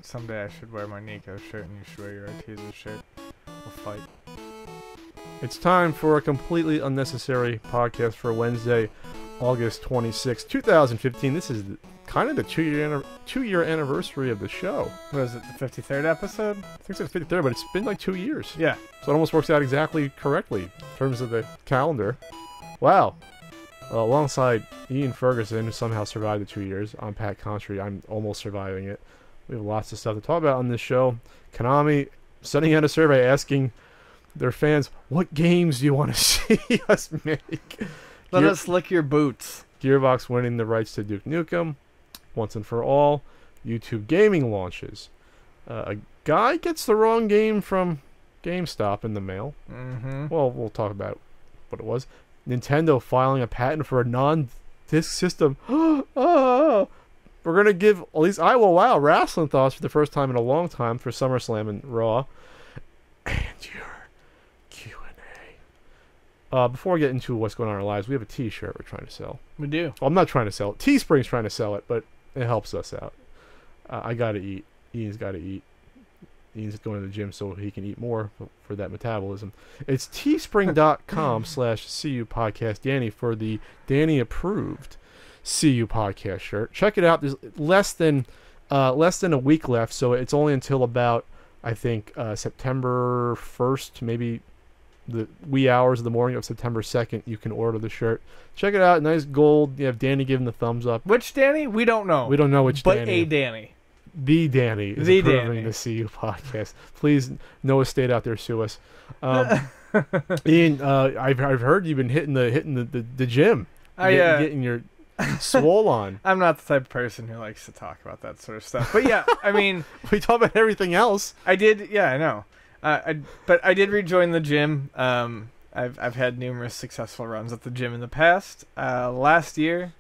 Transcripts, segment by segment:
Someday I should wear my Nico shirt and you should wear your Arteeza shirt. We'll fight. It's time for a completely unnecessary podcast for Wednesday, August 26, 2015. This is kind of the two-year anniversary of the show. What is it, the 53rd episode? I think it's the 53rd, but it's been like 2 years. Yeah. So it almost works out exactly correctly in terms of the calendar. Wow. Alongside Ian Ferguson, who somehow survived the 2 years, I'm Pat Contry. I'm almost surviving it. We have lots of stuff to talk about on this show. Konami sending out a survey asking their fans, what games do you want to see us make? Let us lick your boots. Gearbox winning the rights to Duke Nukem once and for all. YouTube gaming launches. A guy gets the wrong game from GameStop in the mail. Mm-hmm. Well, we'll talk about what it was. Nintendo filing a patent for a non-disc system. We're going to give, at least I will allow, wrestling thoughts for the first time in a long time for SummerSlam and Raw. And your Q&A. Before we get into what's going on in our lives, we have a t-shirt we're trying to sell. We do. Well, I'm not trying to sell it. Teespring's trying to sell it, but it helps us out. I got to eat. Ian's got to eat. Ian's going to the gym so he can eat more for that metabolism. It's teespring.com/CU podcast Danny for the Danny approved CU podcast shirt. Check it out. There's less than a week left, so it's only until about, I think, September 1st, maybe the wee hours of the morning of September 2nd, you can order the shirt. Check it out. Nice gold. You have Danny giving the thumbs up. Which Danny? We don't know. We don't know which but Danny. But a Danny. The Danny is the approving Danny. the CU podcast. Please, no estate out there, sue us. Ian, I've heard you've been hitting the gym. Getting your swole on. I'm not the type of person who likes to talk about that sort of stuff. But yeah, I mean, we talk about everything else. I did. Yeah, I know. But I did rejoin the gym. I've had numerous successful runs at the gym in the past. Last year,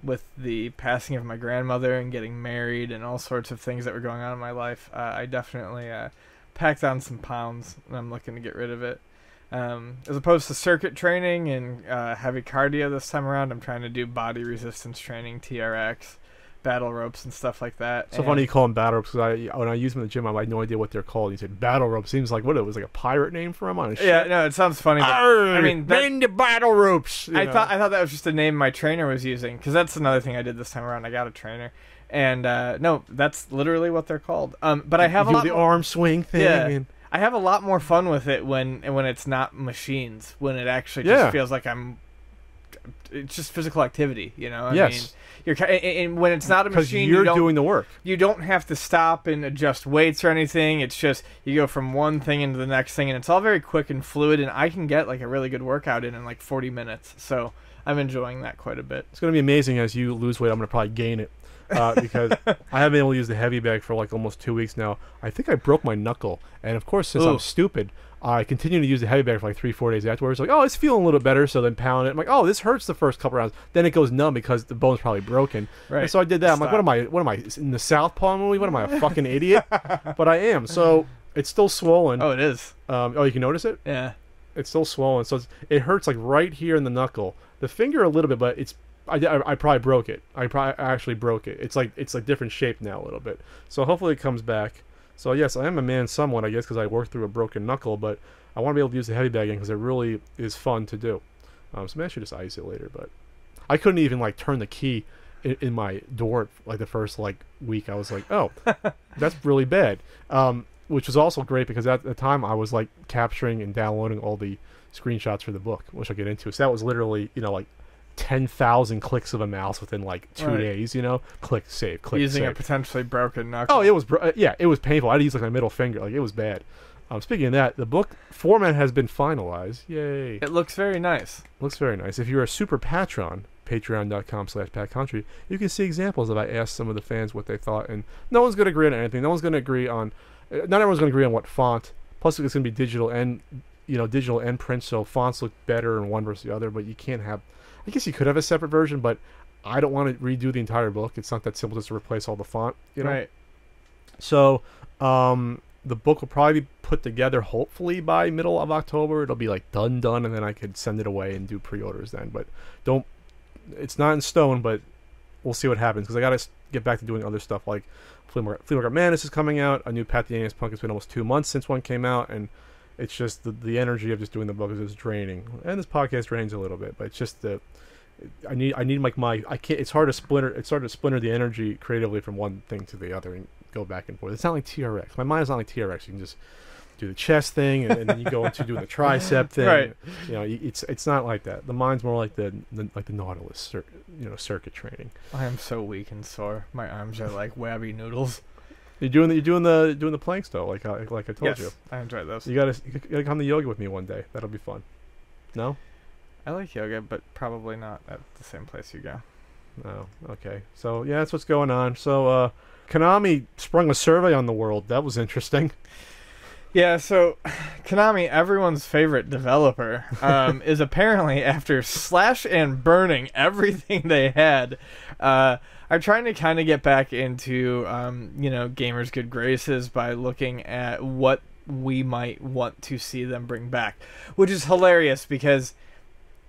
with the passing of my grandmother and getting married and all sorts of things that were going on in my life, I definitely packed on some pounds, and I'm looking to get rid of it. As opposed to circuit training and heavy cardio this time around, I'm trying to do body resistance training, TRX, battle ropes, and stuff like that. So funny you call them battle ropes, because when I use them in the gym, I had no idea what they're called. You said battle ropes. Seems like, what, it was like a pirate name for them on a ship? Yeah, no, it sounds funny. But, I mean, the battle ropes. I thought that was just a name my trainer was using, because that's another thing I did this time around. I got a trainer. And no, that's literally what they're called. But I have a lot the arm swing thing. Yeah. I have a lot more fun with it when it's not machines, when it actually just feels like it's just physical activity, you know? I mean, and when it's not a machine, you're doing the work. You don't have to stop and adjust weights or anything. It's just you go from one thing into the next thing, and it's all very quick and fluid, and I can get like a really good workout in like 40 minutes. So I'm enjoying that quite a bit. It's going to be amazing as you lose weight. I'm going to probably gain it. Because I haven't been able to use the heavy bag for like almost 2 weeks now. I think I broke my knuckle, and of course, since I'm stupid, I continue to use the heavy bag for like 3-4 days afterwards. Like, oh, it's feeling a little better, so then pound it. I'm like, oh, this hurts the first couple rounds. Then it goes numb because the bone's probably broken. Right. And so I did that. I'm like, what am I in the Southpaw movie? What am I, a fucking idiot? But I am. So it's still swollen. Oh, it is. You can notice it? Yeah. It's still swollen, so it hurts like right here in the knuckle. The finger a little bit, but it's. I probably broke it. I actually broke it. It's like different shape now a little bit. So hopefully it comes back. So yes, I am a man somewhat, I guess, because I worked through a broken knuckle, but I want to be able to use the heavy bag again because it really is fun to do. So maybe I should just ice it later, but I couldn't even like turn the key in my door like the first like week. I was like, oh, that's really bad. Which was also great because at the time I was like capturing and downloading all the screenshots for the book, which I'll get into. So that was literally, like 10,000 clicks of a mouse within like 2 days, click save, click using save. a potentially broken knuckle. Oh, it was it was painful. I had to use like my middle finger, like it was bad. Speaking of that, the book format has been finalized. Yay! It looks very nice. Looks very nice. If you're a super patron, patreon.com/patcountry, you can see examples of I asked some of the fans what they thought, and no one's going to agree on anything. No one's going to agree on. Not everyone's going to agree on what font. Plus, it's going to be digital and print, so fonts look better in one versus the other. But you can't have. I guess you could have a separate version, but I don't want to redo the entire book. It's not that simple just to replace all the font, Right. So, the book will probably be put together hopefully by middle of October. It'll be like done, and then I could send it away and do pre-orders then. But it's not in stone, but we'll see what happens because I gotta get back to doing other stuff like Flea Market Madness is coming out. A new Path to the Anus Punk. It's been almost 2 months since one came out, and it's just the energy of just doing the book is draining. And this podcast drains a little bit, but it's just I need like I can't. It's hard to splinter the energy creatively from one thing to the other and go back and forth. It's not like TRX. My mind's not like TRX. You can just do the chest thing and then you go into doing the tricep thing. Right. You know, it's not like that. The mind's more like the Nautilus, circuit training. I am so weak and sore. My arms are like wabby noodles. You're doing the planks though, like I told Yes, you. I enjoy those. You gotta come to yoga with me one day. That'll be fun. No? I like yoga, but probably not at the same place you go. Oh, okay. So yeah, that's what's going on. So Konami sprung a survey on the world. That was interesting. Yeah, so Konami, everyone's favorite developer, is apparently, after slash and burning everything they had, are trying to kind of get back into, gamers' good graces by looking at what we might want to see them bring back, which is hilarious because,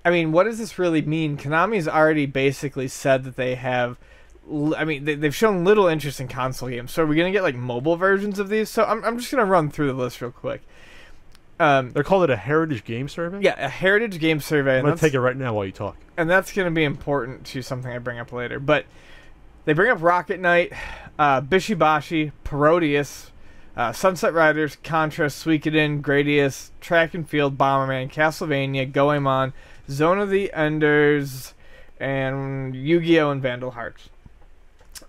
I mean, what does this really mean? Konami's already basically said that they have... I mean, they've shown little interest in console games. So are we going to get, like, mobile versions of these? So I'm just going to run through the list real quick. They're called it a Heritage Game Survey? Yeah, a Heritage Game Survey. I'm going to take it right now while you talk. And that's going to be important to something I bring up later. But they bring up Rocket Knight, Bishibashi, Parodius, Sunset Riders, Contra, Suikoden, Gradius, Track and Field, Bomberman, Castlevania, Goemon, Zone of the Enders, and Yu-Gi-Oh! And Vandal Hearts.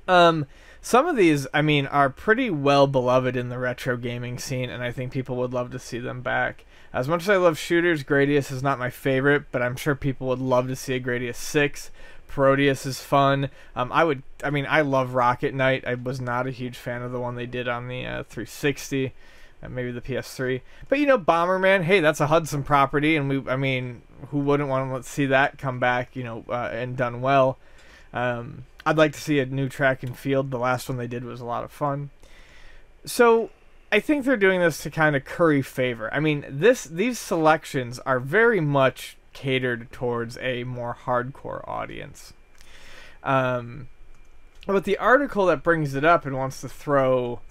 Some of these, I mean, are pretty well beloved in the retro gaming scene, and I think people would love to see them back. As much as I love shooters, Gradius is not my favorite, but I'm sure people would love to see a Gradius 6. Parodius is fun. I love Rocket Knight. I was not a huge fan of the one they did on the 360, and maybe the PS3. But, Bomberman, hey, that's a Hudson property, and who wouldn't want to see that come back, and done well. I'd like to see a new Track and Field. The last one they did was a lot of fun. So I think they're doing this to kind of curry favor. I mean, these selections are very much catered towards a more hardcore audience. But the article that brings it up and wants to throw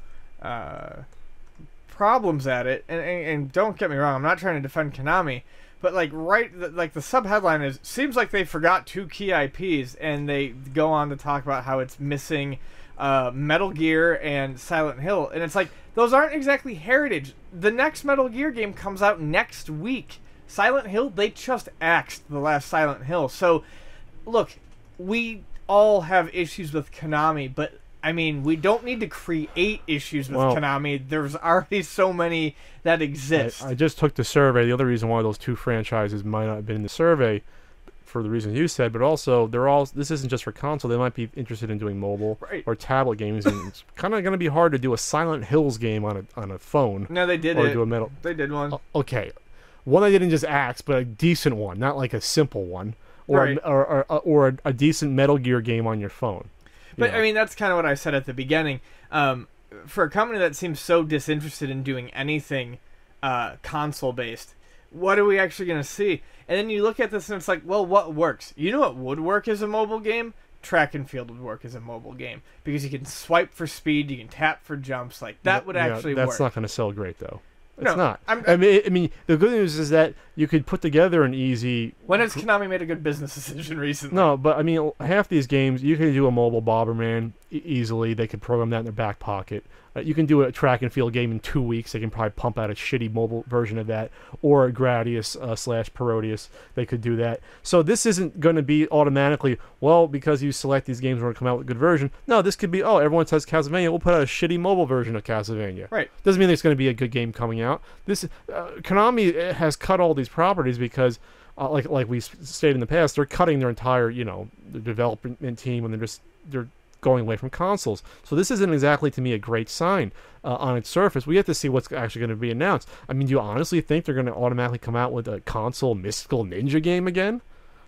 problems at it, and don't get me wrong, I'm not trying to defend Konami, but the sub-headline is, seems like they forgot 2 key IPs, and they go on to talk about how it's missing Metal Gear and Silent Hill, and it's like, those aren't exactly heritage. The next Metal Gear game comes out next week. Silent Hill, they just axed the last Silent Hill. So, look, we all have issues with Konami, but I mean, we don't need to create issues with Konami. There's already so many that exist. I just took the survey. The other reason why those 2 franchises might not have been in the survey, for the reasons you said, but also this isn't just for console. They might be interested in doing mobile or tablet games. And it's kind of going to be hard to do a Silent Hills game on a phone. No, they did or do a metal. They did one. Okay, one they didn't just axe, but a decent one, not like a simple one, or a decent Metal Gear game on your phone. But, I mean, that's kind of what I said at the beginning. For a company that seems so disinterested in doing anything console-based, what are we actually going to see? And then you look at this and it's like, well, what works? You know what would work as a mobile game? Track and Field would work as a mobile game. Because you can swipe for speed, you can tap for jumps. Like, that would actually work. That's not going to sell great, though. It's no, not. I mean, the good news is that you could put together an easy... When has Konami made a good business decision recently? No, but I mean, half these games, you can do a mobile Bomberman easily. They could program that in their back pocket. You can do a Track and Field game in 2 weeks. They can probably pump out a shitty mobile version of that. Or a Gradius / Parodius. They could do that. So this isn't going to be automatically, well, because you select these games, we're going to come out with a good version. No, this could be, everyone says Castlevania, we'll put out a shitty mobile version of Castlevania. Right. Doesn't mean there's going to be a good game coming out. This Konami has cut all these properties because, like we stated in the past, they're cutting their entire, the development team, and they're going away from consoles. So this isn't exactly, to me, a great sign on its surface. We have to see what's actually going to be announced. I mean, do you honestly think they're going to automatically come out with a console Mystical Ninja game again?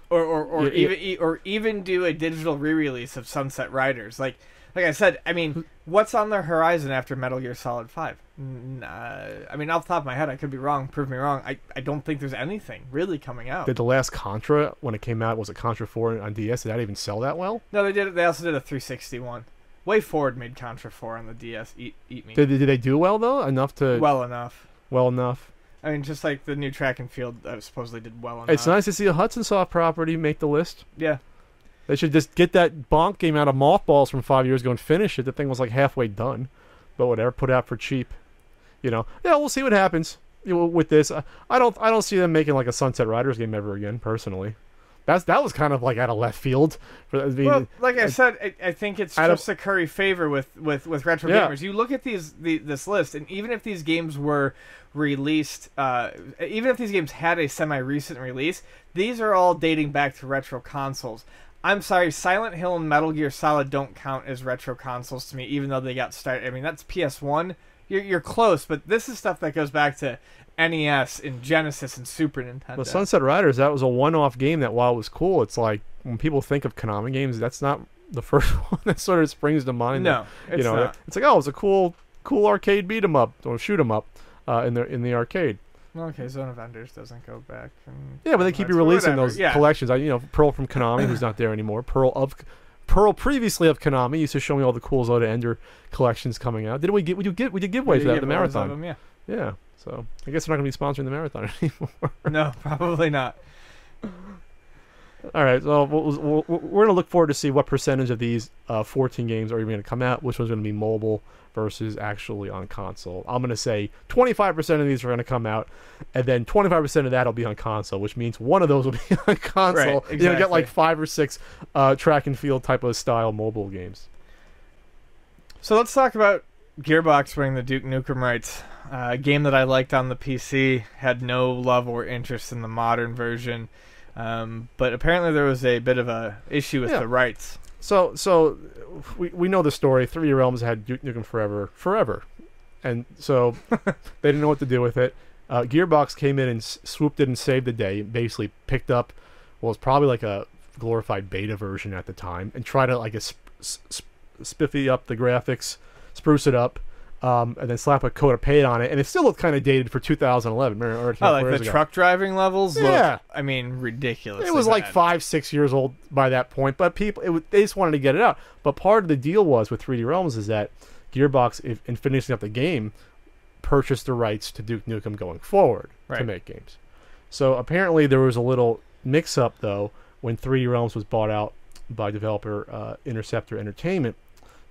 Or even do a digital re-release of Sunset Riders? Like, like I said, I mean, what's on the horizon after Metal Gear Solid 5? I mean, off the top of my head, I could be wrong. Prove me wrong. I don't think there's anything really coming out. Did the last Contra, when it came out, was it Contra 4 on DS? Did that even sell that well? No, they did. They also did a 360 one. Way Forward made Contra 4 on the DS. Eat me. Did they do well though? Enough to Well enough. well enough. I mean, just like the new track and field supposedly did well enough. It's nice to see a Hudson Soft property make the list. Yeah. They should just get that Bonk game out of mothballs from 5 years ago and finish it. The thing was like halfway done, but whatever, put it out for cheap. You know, yeah, we'll see what happens with this. I don't see them making like a Sunset Riders game ever again. Personally, that was kind of like out of left field. Well, like I said, I think it's just a curry favor with retro gamers. You look at this list, and even if these games were released, even if these games had a semi-recent release, these are all dating back to retro consoles. I'm sorry, Silent Hill and Metal Gear Solid don't count as retro consoles to me, even though they got started. I mean, that's PS1. You're close, but this is stuff that goes back to NES and Genesis and Super Nintendo. Well, Sunset Riders, that was a one-off game that, while it was cool, it's like when people think of Konami games, that's not the first one that sort of springs to mind. No, it's not. It's like, oh, it's a cool arcade beat 'em up or shoot 'em up in the arcade. Okay, Zone of Enders doesn't go back. Yeah, but they keep releasing those collections. Pearl from Konami, who's not there anymore. Pearl previously of Konami used to show me all the cool Zone of Ender collections coming out. We did giveaways for that at the marathon. Them, yeah. Yeah. So I guess we're not going to be sponsoring the marathon anymore. No, probably not. All right, so we're going to look forward to see what percentage of these 14 games are even going to come out, which one's going to be mobile versus actually on console. I'm going to say 25% of these are going to come out, and then 25% of that will be on console, which means one of those will be on console. Right, exactly. You're going to get like 5 or 6 track and field type of style mobile games. So let's talk about Gearbox winning the Duke Nukem rights. A game that I liked on the PC, had no love or interest in the modern version. But apparently there was a bit of a issue with the rights. So we know the story. 3D Realms had Duke Nukem forever, and so they didn't know what to do with it. Gearbox came in and swooped in and saved the day. Basically picked up what was probably like a glorified beta version at the time, and tried to like spiffy up the graphics, spruce it up. And then slap a coat of paint on it, and it still looked kind of dated for 2011. Or like the truck driving levels? Yeah. I mean, ridiculous. It was like 5-6 years old by that point, but they just wanted to get it out. But part of the deal was with 3D Realms is that Gearbox, in finishing up the game, purchased the rights to Duke Nukem going forward to make games. So apparently there was a little mix-up, though, when 3D Realms was bought out by developer Interceptor Entertainment.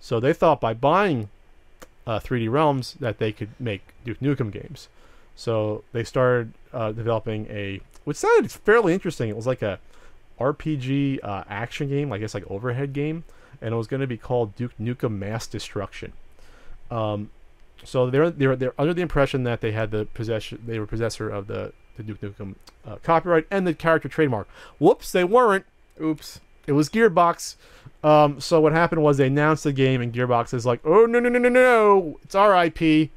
So they thought by buying 3D Realms that they could make Duke Nukem games. So they started developing which sounded fairly interesting. It was like a RPG action game, I guess like overhead game, and it was going to be called Duke Nukem Mass Destruction. So they're under the impression that they had they were possessor of the Duke Nukem copyright and the character trademark. Whoops, they weren't. Oops. It was Gearbox. So what happened was they announced the game, and Gearbox is like, oh, no, it's our IP.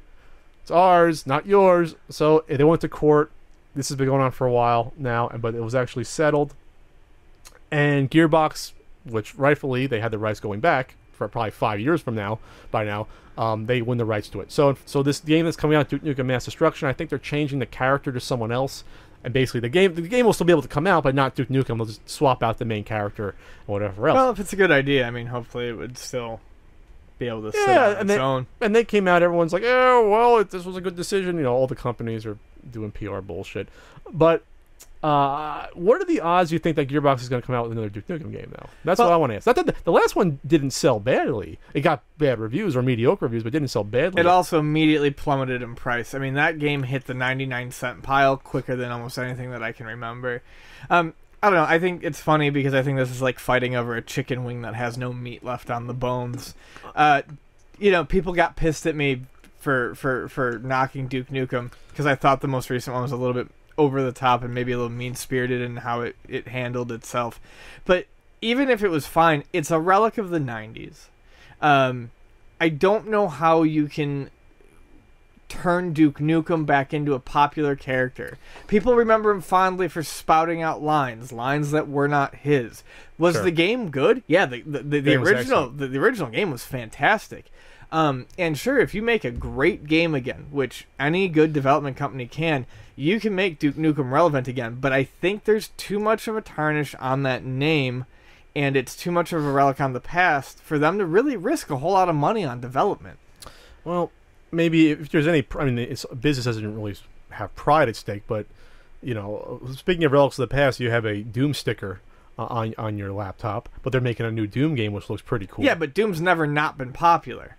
It's ours, not yours. So they went to court. This has been going on for a while now, but it was actually settled. And Gearbox, which rightfully they had the rights going back for probably 5 years from now, they win the rights to it. So this game that's coming out, Duke Nukem Mass Destruction, I think they're changing the character to someone else. And basically, the game will still be able to come out, but not Duke Nukem. They'll just swap out the main character or whatever else. Well, if it's a good idea, I mean, hopefully it would still be able to sit on its own. And they came out, everyone's like, oh, well, this was a good decision. All the companies are doing PR bullshit. But what are the odds you think that Gearbox is going to come out with another Duke Nukem game, though? That's what I want to ask. Not that the last one didn't sell badly. It got bad reviews or mediocre reviews, but didn't sell badly. It also immediately plummeted in price. I mean, that game hit the 99-cent pile quicker than almost anything that I can remember. I don't know. I think it's funny because I think this is like fighting over a chicken wing that has no meat left on the bones. People got pissed at me for knocking Duke Nukem because I thought the most recent one was a little bit over the top and maybe a little mean-spirited in how it handled itself. But even if it was fine, it's a relic of the 90s. I don't know how you can turn Duke Nukem back into a popular character. People remember him fondly for spouting out lines that were not his. Was Sure. the game good? Yeah, the Game was original excellent. the original game was fantastic. And sure, if you make a great game again, which any good development company can, you can make Duke Nukem relevant again. But I think there's too much of a tarnish on that name, and it's too much of a relic on the past for them to really risk a whole lot of money on development. Well, maybe if there's any, I mean, business doesn't really have pride at stake, but speaking of relics of the past, you have a Doom sticker on your laptop, but they're making a new Doom game, which looks pretty cool. Yeah, but Doom's never not been popular.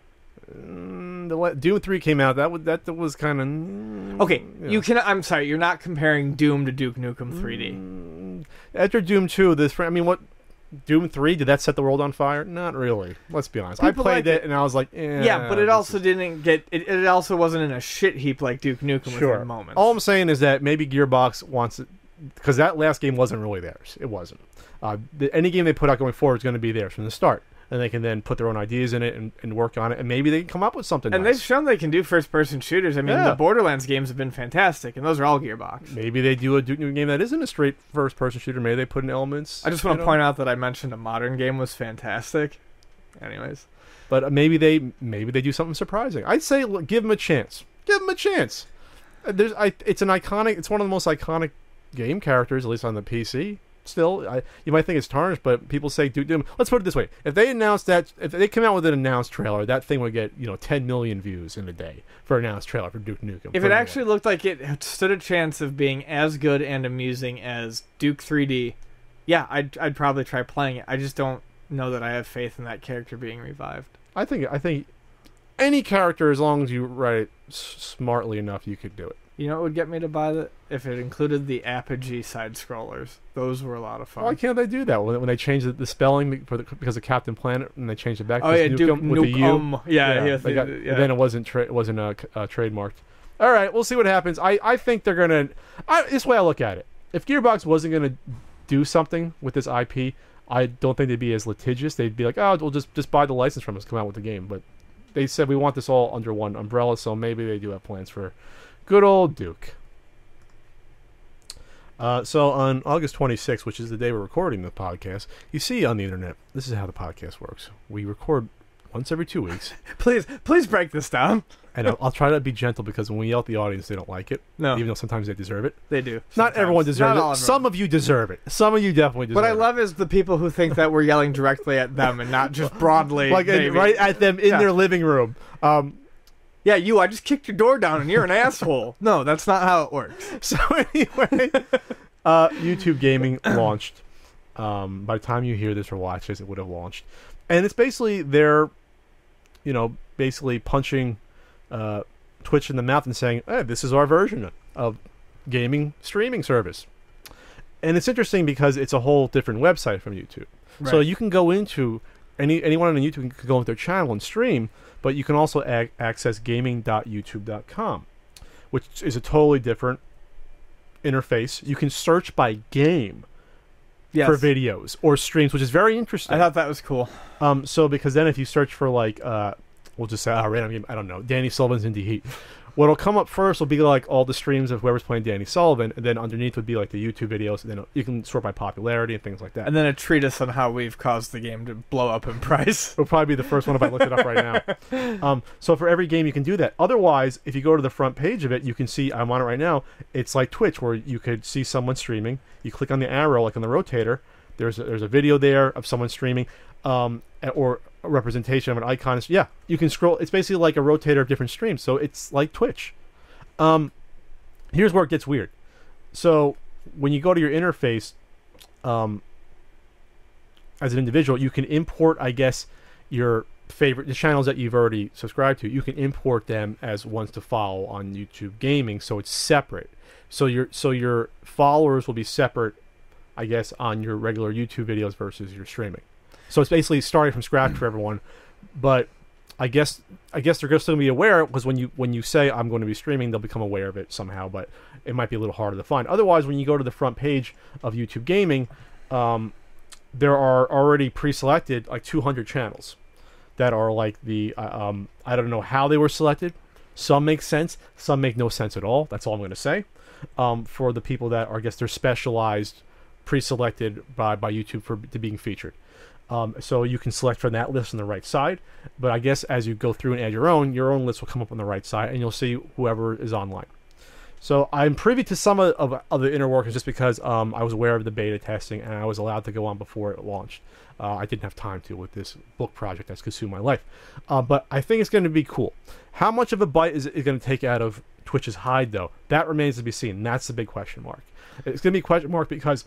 Doom 3 came out. That was kind of Okay, you can. I'm sorry, you're not comparing Doom to Duke Nukem 3D. After Doom 2, what Doom 3, did that set the world on fire? Not really. Let's be honest. People I played liked it and I was like, yeah, but it also didn't get. It also wasn't in a shit heap like Duke Nukem within moments. All I'm saying is that maybe Gearbox wants it, because that last game wasn't really theirs. It wasn't. Any game they put out going forward is going to be theirs from the start. And they can then put their own ideas in it and work on it, and maybe they can come up with something and nice. they've shown they can do first-person shooters. I mean, the Borderlands games have been fantastic, and those are all Gearbox. Maybe they do a Duke Nukem game that isn't a straight first-person shooter. Maybe they put in elements. I just want to point out that I mentioned a modern game was fantastic. Anyways. But maybe they do something surprising. I'd say give them a chance. Give them a chance. It's an iconic. It's one of the most iconic game characters, at least on the PC. Still, you might think it's tarnished, but people say Duke Nukem. Let's put it this way: if they come out with an announced trailer, that thing would get 10 million views in a day for an announced trailer for Duke Nukem. If it actually looked like it stood a chance of being as good and amusing as Duke 3D, yeah, I'd probably try playing it. I just don't know that I have faith in that character being revived. I think any character, as long as you write it smartly enough, you could do it. You know what would get me to buy that? If it included the Apogee side-scrollers. Those were a lot of fun. Why can't they do that? When they changed the spelling because of Captain Planet, and they changed it back to Duke Nukem with the U. Yeah. Then it wasn't trademarked. All right, we'll see what happens. I think they're going to... This is the way I look at it. If Gearbox wasn't going to do something with this IP, I don't think they'd be as litigious. They'd be like, oh, we'll just buy the license from us, come out with the game. But they said we want this all under one umbrella, so maybe they do have plans for good old Duke. So on August 26th, which is the day we're recording the podcast, you see on the internet, this is how the podcast works. We record once every 2 weeks. Please break this down. And I'll try to be gentle, because when we yell at the audience, they don't like it. No. Even though sometimes they deserve it. They do. Not everyone deserves it. Some of you deserve it. Some of you definitely deserve it. What I love is the people who think that we're yelling directly at them and not just broadly. Right at them in their living room. Yeah, I just kicked your door down and you're an asshole. No, that's not how it works. So anyway, YouTube Gaming launched. By the time you hear this or watch this, it would have launched. And it's basically they're, basically punching Twitch in the mouth and saying, hey, this is our version of gaming streaming service. And it's interesting because it's a whole different website from YouTube. Right. So you can go into, anyone on YouTube can go into their channel and stream, but you can also access gaming.youtube.com, which is a totally different interface. You can search by game for videos or streams, which is very interesting. I thought that was cool. So because then if you search for we'll just say random game, I don't know, Danny Sullivan's Indie Heat. What'll come up first will be like all the streams of whoever's playing Danny Sullivan, and then underneath would be like the YouTube videos, and then you can sort by popularity and things like that. And then a treatise on how we've caused the game to blow up in price. It'll probably be the first one if I looked it up right now. So for every game you can do that. Otherwise, if you go to the front page of it, you can see, I'm on it right now, it's like Twitch, where you could see someone streaming. You click on the arrow, like on the rotator, there's a video there of someone streaming, or a representation of an icon. Yeah, you can scroll. It's basically like a rotator of different streams, so it's like Twitch. Here's where it gets weird. So when you go to your interface, as an individual, you can import, I guess, the channels that you've already subscribed to. You can import them as ones to follow on YouTube Gaming, so it's separate. So your followers will be separate, I guess, on your regular YouTube videos versus your streaming. So it's basically starting from scratch for everyone, but I guess they're still going to be aware, because when you say I'm going to be streaming, they'll become aware of it somehow, but it might be a little harder to find. Otherwise, when you go to the front page of YouTube Gaming, there are already pre-selected like 200 channels that are like the I don't know how they were selected, Some make sense, some make no sense at all. That's all I'm going to say. For the people that are, I guess they're specialized, pre-selected by YouTube to being featured. So you can select from that list on the right side. But I guess as you go through and add your own list will come up on the right side, and you'll see whoever is online. So I'm privy to some of the inner workings just because I was aware of the beta testing and I was allowed to go on before it launched. I didn't have time to with this book project that's consumed my life. But I think it's going to be cool. How much of a bite is it going to take out of Twitch's hide, though? That remains to be seen. That's the big question mark. It's going to be a question mark because,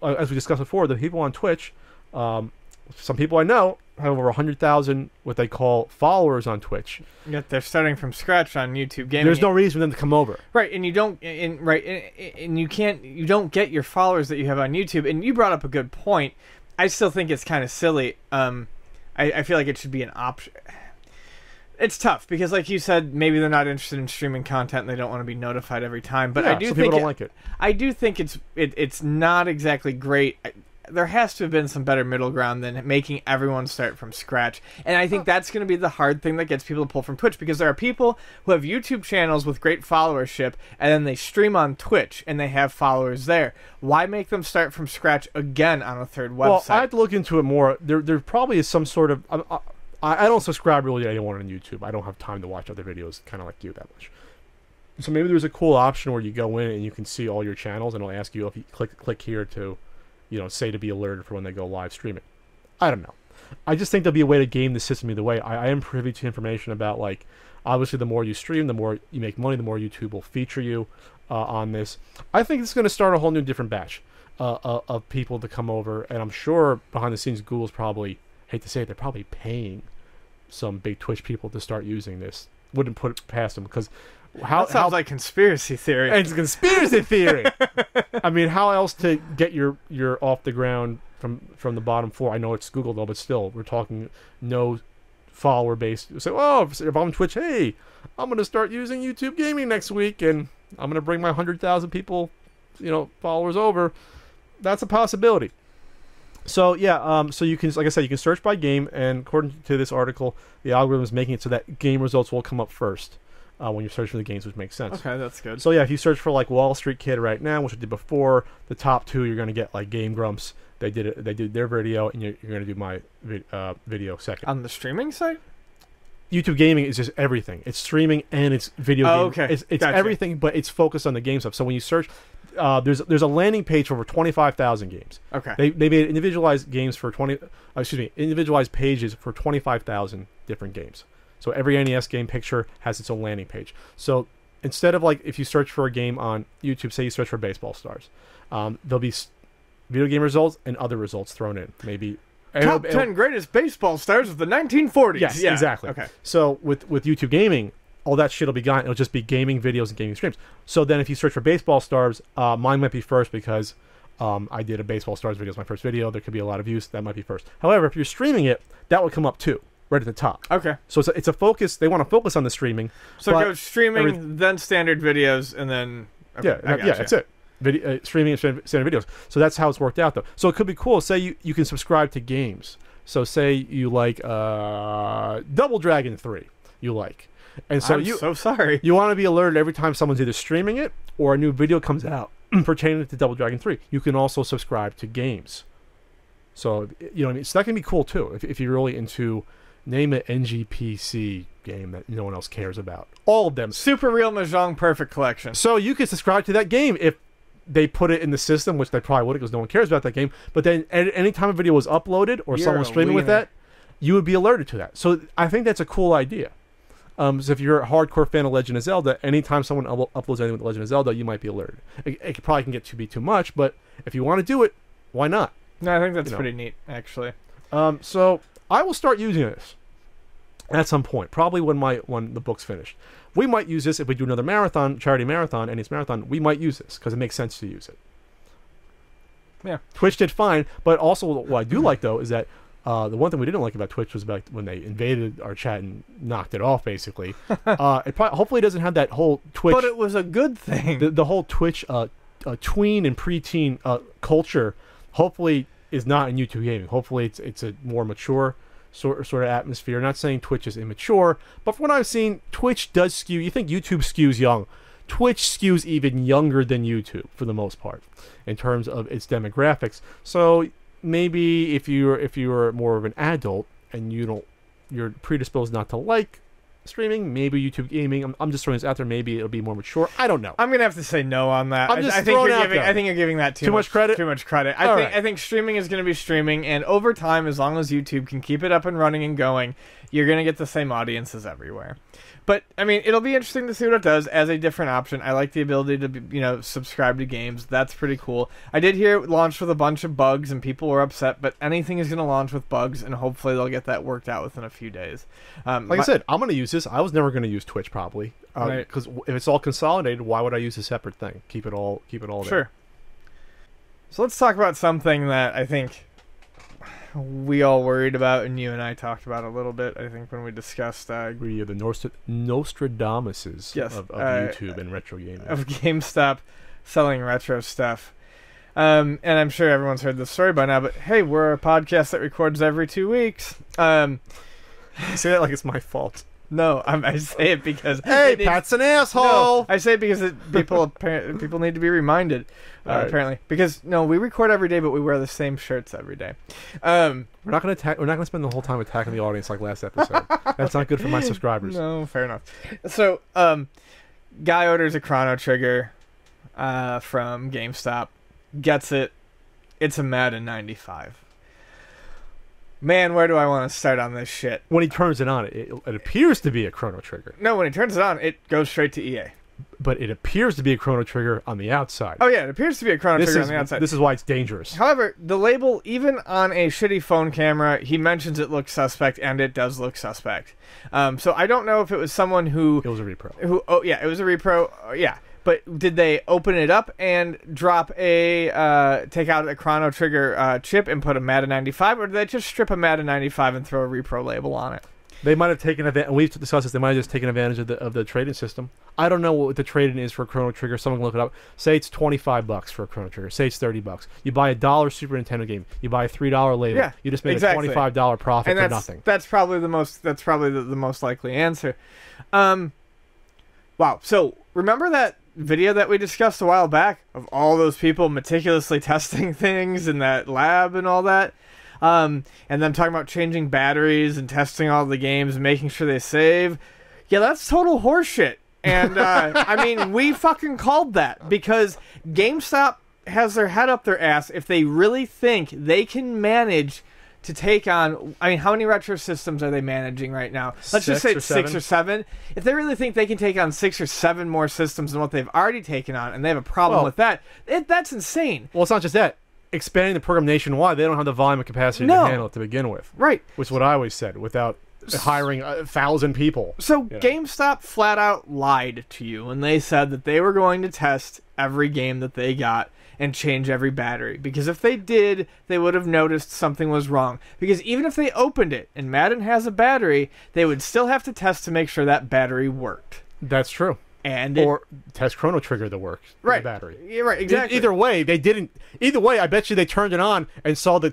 as we discussed before, the people on Twitch, some people I know have over 100,000 what they call followers on Twitch. Yet they're starting from scratch on YouTube Gaming. There's no reason for them to come over. Right, and you don't, and you don't get your followers that you have on YouTube. And you brought up a good point. I still think it's kind of silly. I feel like it should be an option. It's tough because, like you said, maybe they're not interested in streaming content and they don't want to be notified every time. But yeah, I do some think people don't like it. I do think it's not exactly great. There has to have been some better middle ground than making everyone start from scratch. And I think that's going to be the hard thing that gets people to pull from Twitch, because there are people who have YouTube channels with great followership and then they stream on Twitch and they have followers there. Why make them start from scratch again on a third website? Well, I'd look into it more. There probably is some sort of... I don't subscribe really to anyone on YouTube. I don't have time to watch other videos kind of like you that much. So maybe there's a cool option where you go in and you can see all your channels and it'll ask you if you click here to... say to be alerted for when they go live streaming. I don't know. I just think there'll be a way to game the system either way. I am privy to information about, like, obviously the more you stream, the more you make money, the more YouTube will feature you on this. I think it's going to start a whole new different batch of people to come over, and I'm sure behind the scenes Google's probably, hate to say it, they're probably paying some big Twitch people to start using this. Wouldn't put it past them, because that sounds like conspiracy theory. It's a conspiracy theory. I mean, how else to get your off the ground from the bottom floor? I know it's Google though, but still, we're talking no follower base. Say, oh, if I'm on Twitch, hey, I'm going to start using YouTube Gaming next week, and I'm going to bring my 100,000 people, followers over. That's a possibility. So yeah, so you can, like I said, you can search by game, and according to this article, the algorithm is making it so that game results will come up first. When you search for the games, which makes sense. Okay, that's good. So yeah, if you search for like Wall Street Kid right now, which I did before, the top two you're going to get like Game Grumps. They did their video, and you're going to do my video second. On the streaming site? YouTube Gaming is just everything. It's streaming and it's video. Oh, okay. It's Gotcha. everything, but it's focused on the game stuff. So when you search, there's a landing page for over 25,000 games. Okay. They made individualized games for individualized pages for 25,000 different games. So every NES game picture has its own landing page. So instead of like if you search for a game on YouTube, say you search for Baseball Stars, there'll be video game results and other results thrown in. Maybe top 10 greatest baseball stars of the 1940s. Yes, yeah. exactly. Okay. So with YouTube Gaming, all that shit will be gone. It'll just be gaming videos and gaming streams. So then if you search for Baseball Stars, mine might be first because I did a Baseball Stars video as my first video. There could be a lot of views. That might be first. However, if you're streaming it, that would come up too. Right at the top. Okay. So it's a focus. They want to focus on the streaming. So it goes streaming, then standard videos, and then... Okay, yeah, that's it. Streaming and standard videos. So that's how it's worked out, though. So it could be cool. Say you can subscribe to games. So say you like Double Dragon 3. You like. And so I'm so sorry. You want to be alerted every time someone's either streaming it or a new video comes out pertaining to Double Dragon 3. You can also subscribe to games. So, you know what I mean? So that can be cool, too, if you're really into... Name an NGPC game that no one else cares about. All of them. Super Real Mahjong Perfect Collection. So you could subscribe to that game if they put it in the system, which they probably would because no one cares about that game. But then any time a video was uploaded or someone was streaming with that, you would be alerted to that. So I think that's a cool idea. So if you're a hardcore fan of Legend of Zelda, anytime someone uploads anything with Legend of Zelda, you might be alerted. It probably can get to be too much, but if you want to do it, why not? No, I think that's pretty neat, actually. So... I will start using this at some point, probably when the book's finished. We might use this if we do another marathon, charity marathon, NES marathon. We might use this because it makes sense to use it. Yeah, Twitch did fine, but also what I do like though is that the one thing we didn't like about Twitch was about when they invaded our chat and knocked it off. Basically, it hopefully doesn't have that whole Twitch. But it was a good thing. The whole Twitch tween and preteen culture. Hopefully. Is not in YouTube Gaming. Hopefully it's a more mature sort of atmosphere. Not saying Twitch is immature, but from what I've seen, Twitch does skew. You think YouTube skews young? Twitch skews even younger than YouTube for the most part in terms of its demographics. So maybe if you're more of an adult and you're predisposed not to like streaming, maybe YouTube gaming. I'm just throwing this out there. Maybe it'll be more mature. I don't know. I'm gonna have to say no on that. I'm just I think throwing you're out giving. there. I think you're giving that Too much credit? Too much credit. All right. I think streaming is gonna be streaming, and over time, as long as YouTube can keep it up and running and going, you're gonna get the same audiences everywhere. But I mean, it'll be interesting to see what it does as a different option. I like the ability to subscribe to games. That's pretty cool. I did hear it launched with a bunch of bugs, and people were upset. But anything is going to launch with bugs, and hopefully they'll get that worked out within a few days. Like I said, I'm going to use this. I was never going to use Twitch probably Right. because if it's all consolidated, why would I use a separate thing? Keep it all there. Sure. So let's talk about something that I think we all worried about, and you and I talked about a little bit, I think, when we discussed We are the Nostradamuses Yes, of YouTube and retro gaming. of GameStop selling retro stuff. And I'm sure everyone's heard this story by now, but hey, we're a podcast that records every 2 weeks. You say that like it's my fault. No, I say it because Hey, Pat's an asshole. No, I say it because people need to be reminded. All right. Apparently, because we record every day, but we wear the same shirts every day. We're not going to spend the whole time attacking the audience like last episode. That's not good for my subscribers. No, fair enough. So, guy orders a Chrono Trigger from GameStop, gets it. It's a Madden 95. Man, where do I want to start on this shit? When he turns it on, it appears to be a Chrono Trigger, No, when he turns it on, it goes straight to EA. but it appears to be a Chrono Trigger on the outside. Oh yeah, it appears to be a Chrono Trigger on the outside. This is why it's dangerous. However, the label, even on a shitty phone camera, he mentions it looks suspect, and it does look suspect. So I don't know if it was someone who... It was a repro. It was a repro. Yeah. But did they open it up and drop take out a Chrono Trigger chip and put a Madden 95, or did they just strip a Madden 95 and throw a repro label on it? They might have taken advantage, and we've discussed this, they might have just taken advantage of the trading system. I don't know what the trading is for a Chrono Trigger. Someone can look it up. Say it's $25 for a Chrono Trigger. Say it's $30. You buy a $1 Super Nintendo game. You buy a $3 label. Yeah, you just made exactly. a $25 profit And for nothing. That's probably the most likely answer. Wow. So remember that video that we discussed a while back of all those people meticulously testing things in that lab and all that? And them talking about changing batteries and testing all the games and making sure they save. Yeah, that's total horseshit. And, I mean, we fucking called that because GameStop has their head up their ass if they really think they can manage to take on... I mean, how many retro systems are they managing right now? Let's just say it's 6 or 7. If they really think they can take on 6 or 7 more systems than what they've already taken on, and they have a problem with that, that's insane. Well, it's not just that. Expanding the program nationwide, they don't have the volume and capacity to handle it to begin with. Right. Which is what I always said, without hiring 1,000 people. So GameStop flat out lied to you when they said that they were going to test every game that they got and change every battery. Because if they did, they would have noticed something was wrong. Because even if they opened it and Madden has a battery, they would still have to test to make sure that battery worked. That's true. Or test Chrono Trigger the battery. Yeah, right, exactly. Either way, they didn't. Either way, I bet you they turned it on and saw the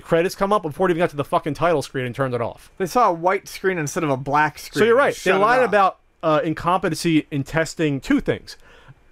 credits come up before it even got to the fucking title screen and turned it off. They saw a white screen instead of a black screen. So you're right. They lied about incompetency in testing two things: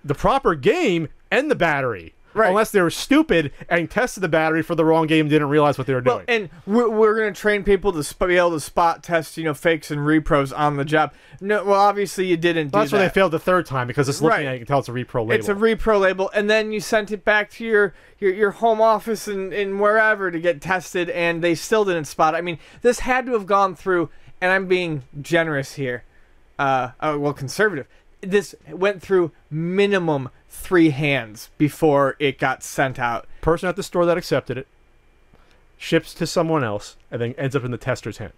the proper game and the battery. Right. Unless they were stupid and tested the battery for the wrong game and didn't realize what they were doing. And we're going to train people to be able to spot test, fakes and repros on the job. No, well, obviously you didn't do that. That's why they failed the third time, because it's looking at it, you can tell it's a repro label. It's a repro label, and then you sent it back to your home office and wherever to get tested, and they still didn't spot it. I mean, this had to have gone through, and I'm being generous here, conservative. This went through minimum 3 hands before it got sent out. Person at the store that accepted it ships to someone else and then ends up in the tester's hand.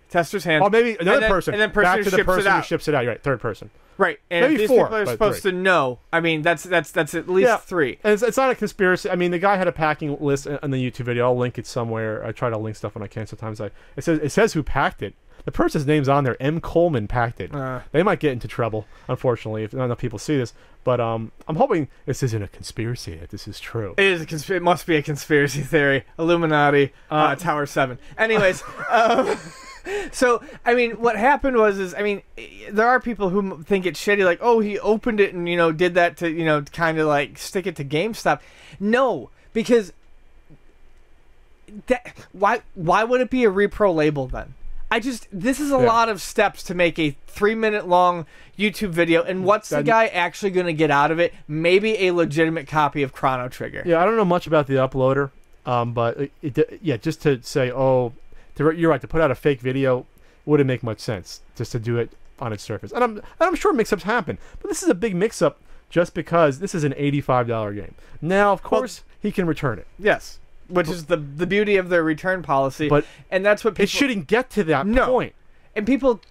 Tester's hand. Or maybe another person. And then person back to the person who ships ships it out. You're right, third person. Right. And maybe if these 4, people are supposed to know, I mean, that's at least 3. And it's not a conspiracy. I mean, the guy had a packing list on the YouTube video. I'll link it somewhere. I try to link stuff when I can. Sometimes it says who packed it. The person's name's on there. M. Coleman packed it. They might get into trouble, unfortunately, if not enough people see this. But I'm hoping this isn't a conspiracy, that this is true. It is it must be a conspiracy theory. Illuminati, Tower 7. Anyways, so, I mean, what happened was, I mean, there are people who think it's shitty, like, oh, he opened it and, did that to, kind of, like, stick it to GameStop. No, because why would it be a repro label then? This is a lot of steps to make a 3-minute long YouTube video, and what's the guy actually going to get out of it? Maybe a legitimate copy of Chrono Trigger. Yeah, I don't know much about the uploader, but just to say, you're right, to put out a fake video wouldn't make much sense, just to do it on its surface. And I'm sure mix-ups happen, but this is a big mix-up just because this is an $85 game. Now, of course, he can return it. Yes. Which is the beauty of their return policy, and that's what people... It shouldn't get to that point. And people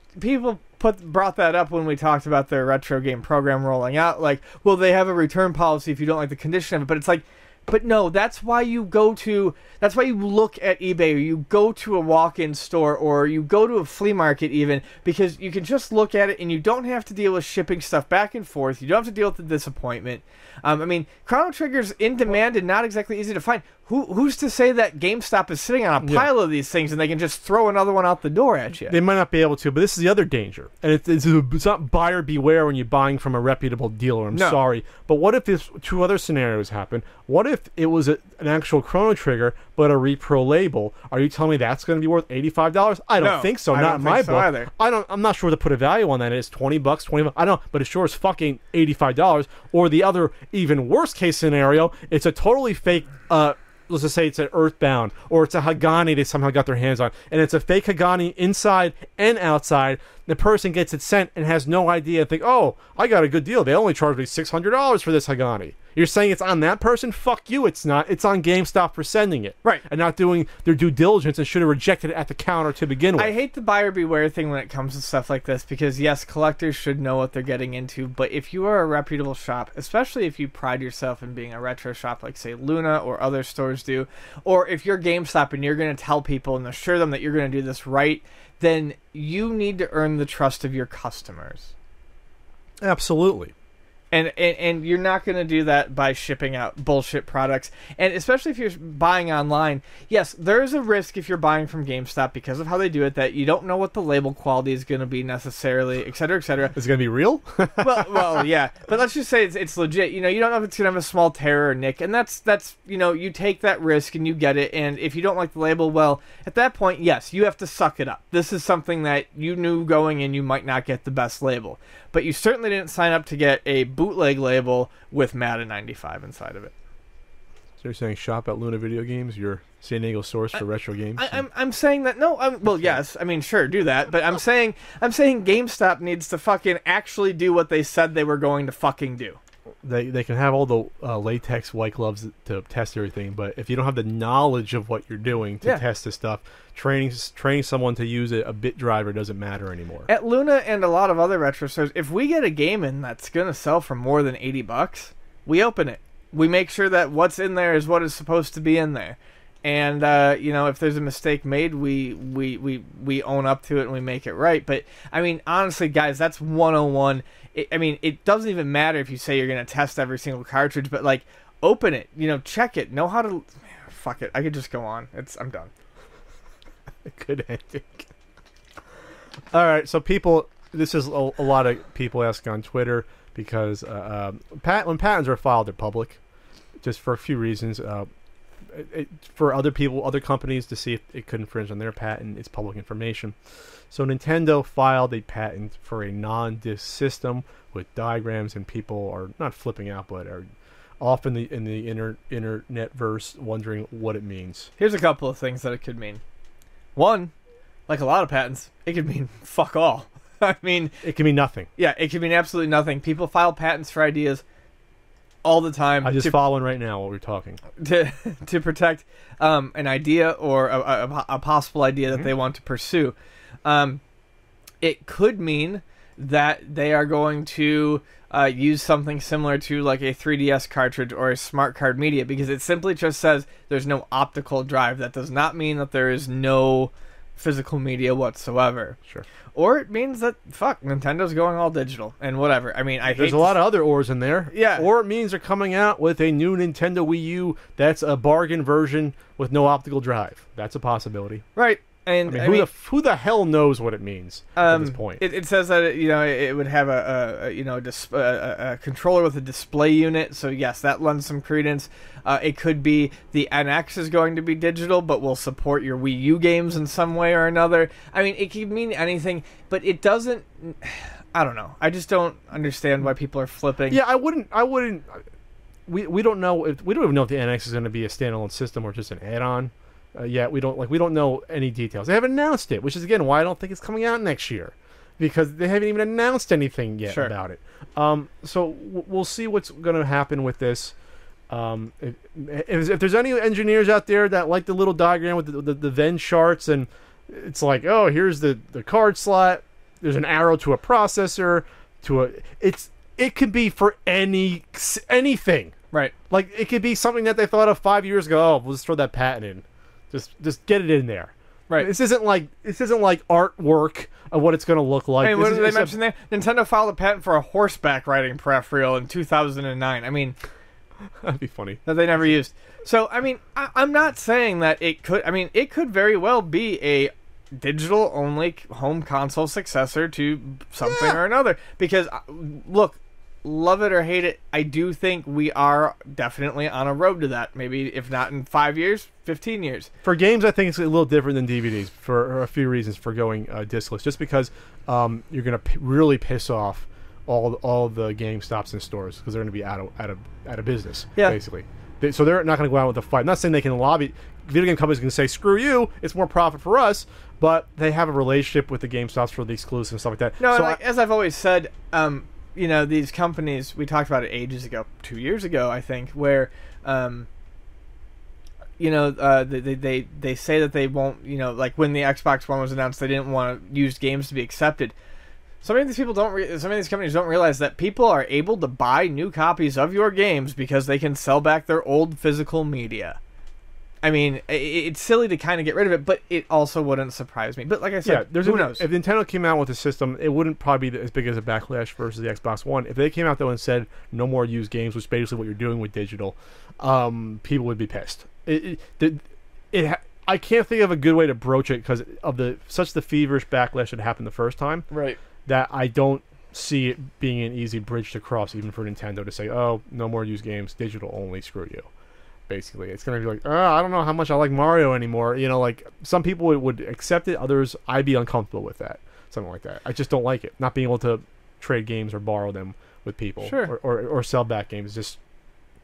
brought that up when we talked about their retro game program rolling out. Like, well, they have a return policy if you don't like the condition of it, but it's like, but no, that's why you look at eBay, or you go to a walk-in store, or you go to a flea market even, because you can just look at it and you don't have to deal with shipping stuff back and forth. You don't have to deal with the disappointment. I mean, Chrono Trigger's in demand and not exactly easy to find. Who's to say that GameStop is sitting on a pile of these things and they can just throw another one out the door at you? They might not be able to, but this is the other danger. And it's not buyer beware when you're buying from a reputable dealer. I'm sorry. But what if this two other scenarios happen? What if it was an actual Chrono Trigger, but a repro label? Are you telling me that's going to be worth $85? I don't think so. Not in my book. Either. I'm not sure to put a value on that. It's $20, $20. I don't know, but it sure is fucking $85. Or the other, even worst case scenario, it's a totally fake. Let's just say it's an Earthbound, or it's a Hagani they somehow got their hands on, and it's a fake Hagani inside and outside. The person gets it sent and has no idea. Think, oh, I got a good deal. They only charged me $600 for this Hagani. You're saying it's on that person? Fuck you, it's not. It's on GameStop for sending it. Right. And not doing their due diligence, and should have rejected it at the counter to begin with. I hate the buyer beware thing when it comes to stuff like this, because yes, collectors should know what they're getting into, but if you are a reputable shop, especially if you pride yourself in being a retro shop like, say, Luna or other stores do, or if you're GameStop and you're going to tell people and assure them that you're going to do this right, then you need to earn the trust of your customers. Absolutely. And you're not going to do that by shipping out bullshit products. And especially if you're buying online, yes, there's a risk if you're buying from GameStop because of how they do it, that you don't know what the label quality is going to be necessarily, et cetera, et cetera. Is it going to be real? well, yeah. But let's just say it's legit. You don't know if it's going to have a small tear or nick. And that's you take that risk and you get it. And if you don't like the label, well, at that point, yes, you have to suck it up. This is something that you knew going in, you might not get the best label. But you certainly didn't sign up to get a bootleg label with Madden 95 inside of it. So you're saying shop at Luna Video Games, your San Diego source for retro games? I'm saying that, no, well, yes, I mean, sure, do that, but I'm saying GameStop needs to fucking actually do what they said they were going to fucking do. They can have all the latex white gloves to test everything, but if you don't have the knowledge of what you're doing to test this stuff, training someone to use a bit driver doesn't matter anymore. At Luna and a lot of other retro stores, if we get a game in that's going to sell for more than $80, we open it. We make sure that what's in there is what is supposed to be in there. And if there's a mistake made, we own up to it and we make it right. But I mean, honestly, guys, that's 101. It doesn't even matter if you say you're going to test every single cartridge, but like, open it, check it, know how to. Fuck it, I could just go on. I'm done. Good ending. All right, so this is a lot of people asking on Twitter because when patents are filed, they're public, just for a few reasons. For other people, other companies to see if it could infringe on their patent, it's public information. So Nintendo filed a patent for a non-disc system with diagrams, and people are not flipping out, but are off in the internet verse wondering what it means. Here's a couple of things that it could mean. One, like a lot of patents, it could mean fuck all. I mean, it can mean nothing. Yeah, it can mean absolutely nothing. People file patents for ideas all the time. I just following right now while we're talking to protect an idea or a possible idea that they want to pursue. It could mean that they are going to use something similar to like a 3DS cartridge or a smart card media, because it simply just says there's no optical drive. That does not mean that there is no physical media whatsoever. Sure. Or it means that, fuck, Nintendo's going all digital and whatever. I mean, There's a lot of other ors in there. Yeah. Or it means they're coming out with a new Nintendo Wii U that's a bargain version with no optical drive. That's a possibility. Right. And I mean, who the hell knows what it means at this point? It says that it would have a controller with a display unit. So yes, that lends some credence. It could be the NX is going to be digital, but will support your Wii U games in some way or another. I mean, it could mean anything, but it doesn't. I don't know. I just don't understand why people are flipping. Yeah, I wouldn't. We don't know. We don't even know if the NX is going to be a standalone system or just an add-on. We don't know any details. They haven't announced it, which is again why I don't think it's coming out next year, because they haven't even announced anything yet about it. So we'll see what's going to happen with this. If there's any engineers out there that like the little diagram with the Venn charts, and it's like, oh, here's the card slot. There's an arrow to a processor. It could be for anything. Right. Like it could be something that they thought of 5 years ago. Oh, we'll just throw that patent in. Just get it in there. Right. This isn't like artwork of what it's going to look like. Hey, what did they mention there? Nintendo filed a patent for a horseback riding peripheral in 2009. I mean, that'd be funny. That they never used. So, I mean, I'm not saying that it could. I mean, it could very well be a digital-only home console successor to something or another. Because, look, love it or hate it, I do think we are definitely on a road to that. Maybe if not in 5 years, 15 years. For games, I think it's a little different than DVDs for a few reasons for going discless. Just because you're going to really piss off all the GameStops and stores because they're going to be out of business, basically. So they're not going to go out with a fight. I'm not saying they can lobby. Video game companies can say, screw you, it's more profit for us, but they have a relationship with the GameStops for the exclusive and stuff like that. No, so as I've always said, these companies, we talked about it ages ago, 2 years ago, I think, where, they say that they won't, like when the Xbox One was announced, they didn't want used games to be accepted. Some of these people some of these companies don't realize that people are able to buy new copies of your games because they can sell back their old physical media. I mean, it's silly to kind of get rid of it, but it also wouldn't surprise me. But like I said, who knows? If Nintendo came out with a system, it wouldn't probably be as big as a backlash versus the Xbox One. If they came out, though, and said, no more used games, which is basically what you're doing with digital, people would be pissed. I can't think of a good way to broach it because of the feverish backlash that happened the first time. Right. That I don't see it being an easy bridge to cross, even for Nintendo, to say, oh, no more used games, digital only, screw you. Basically, it's going to be like, I don't know how much I like Mario anymore. Like some people would accept it, others I'd be uncomfortable with that, something like that. I just don't like it. Not being able to trade games or borrow them with people, or sell back games. Just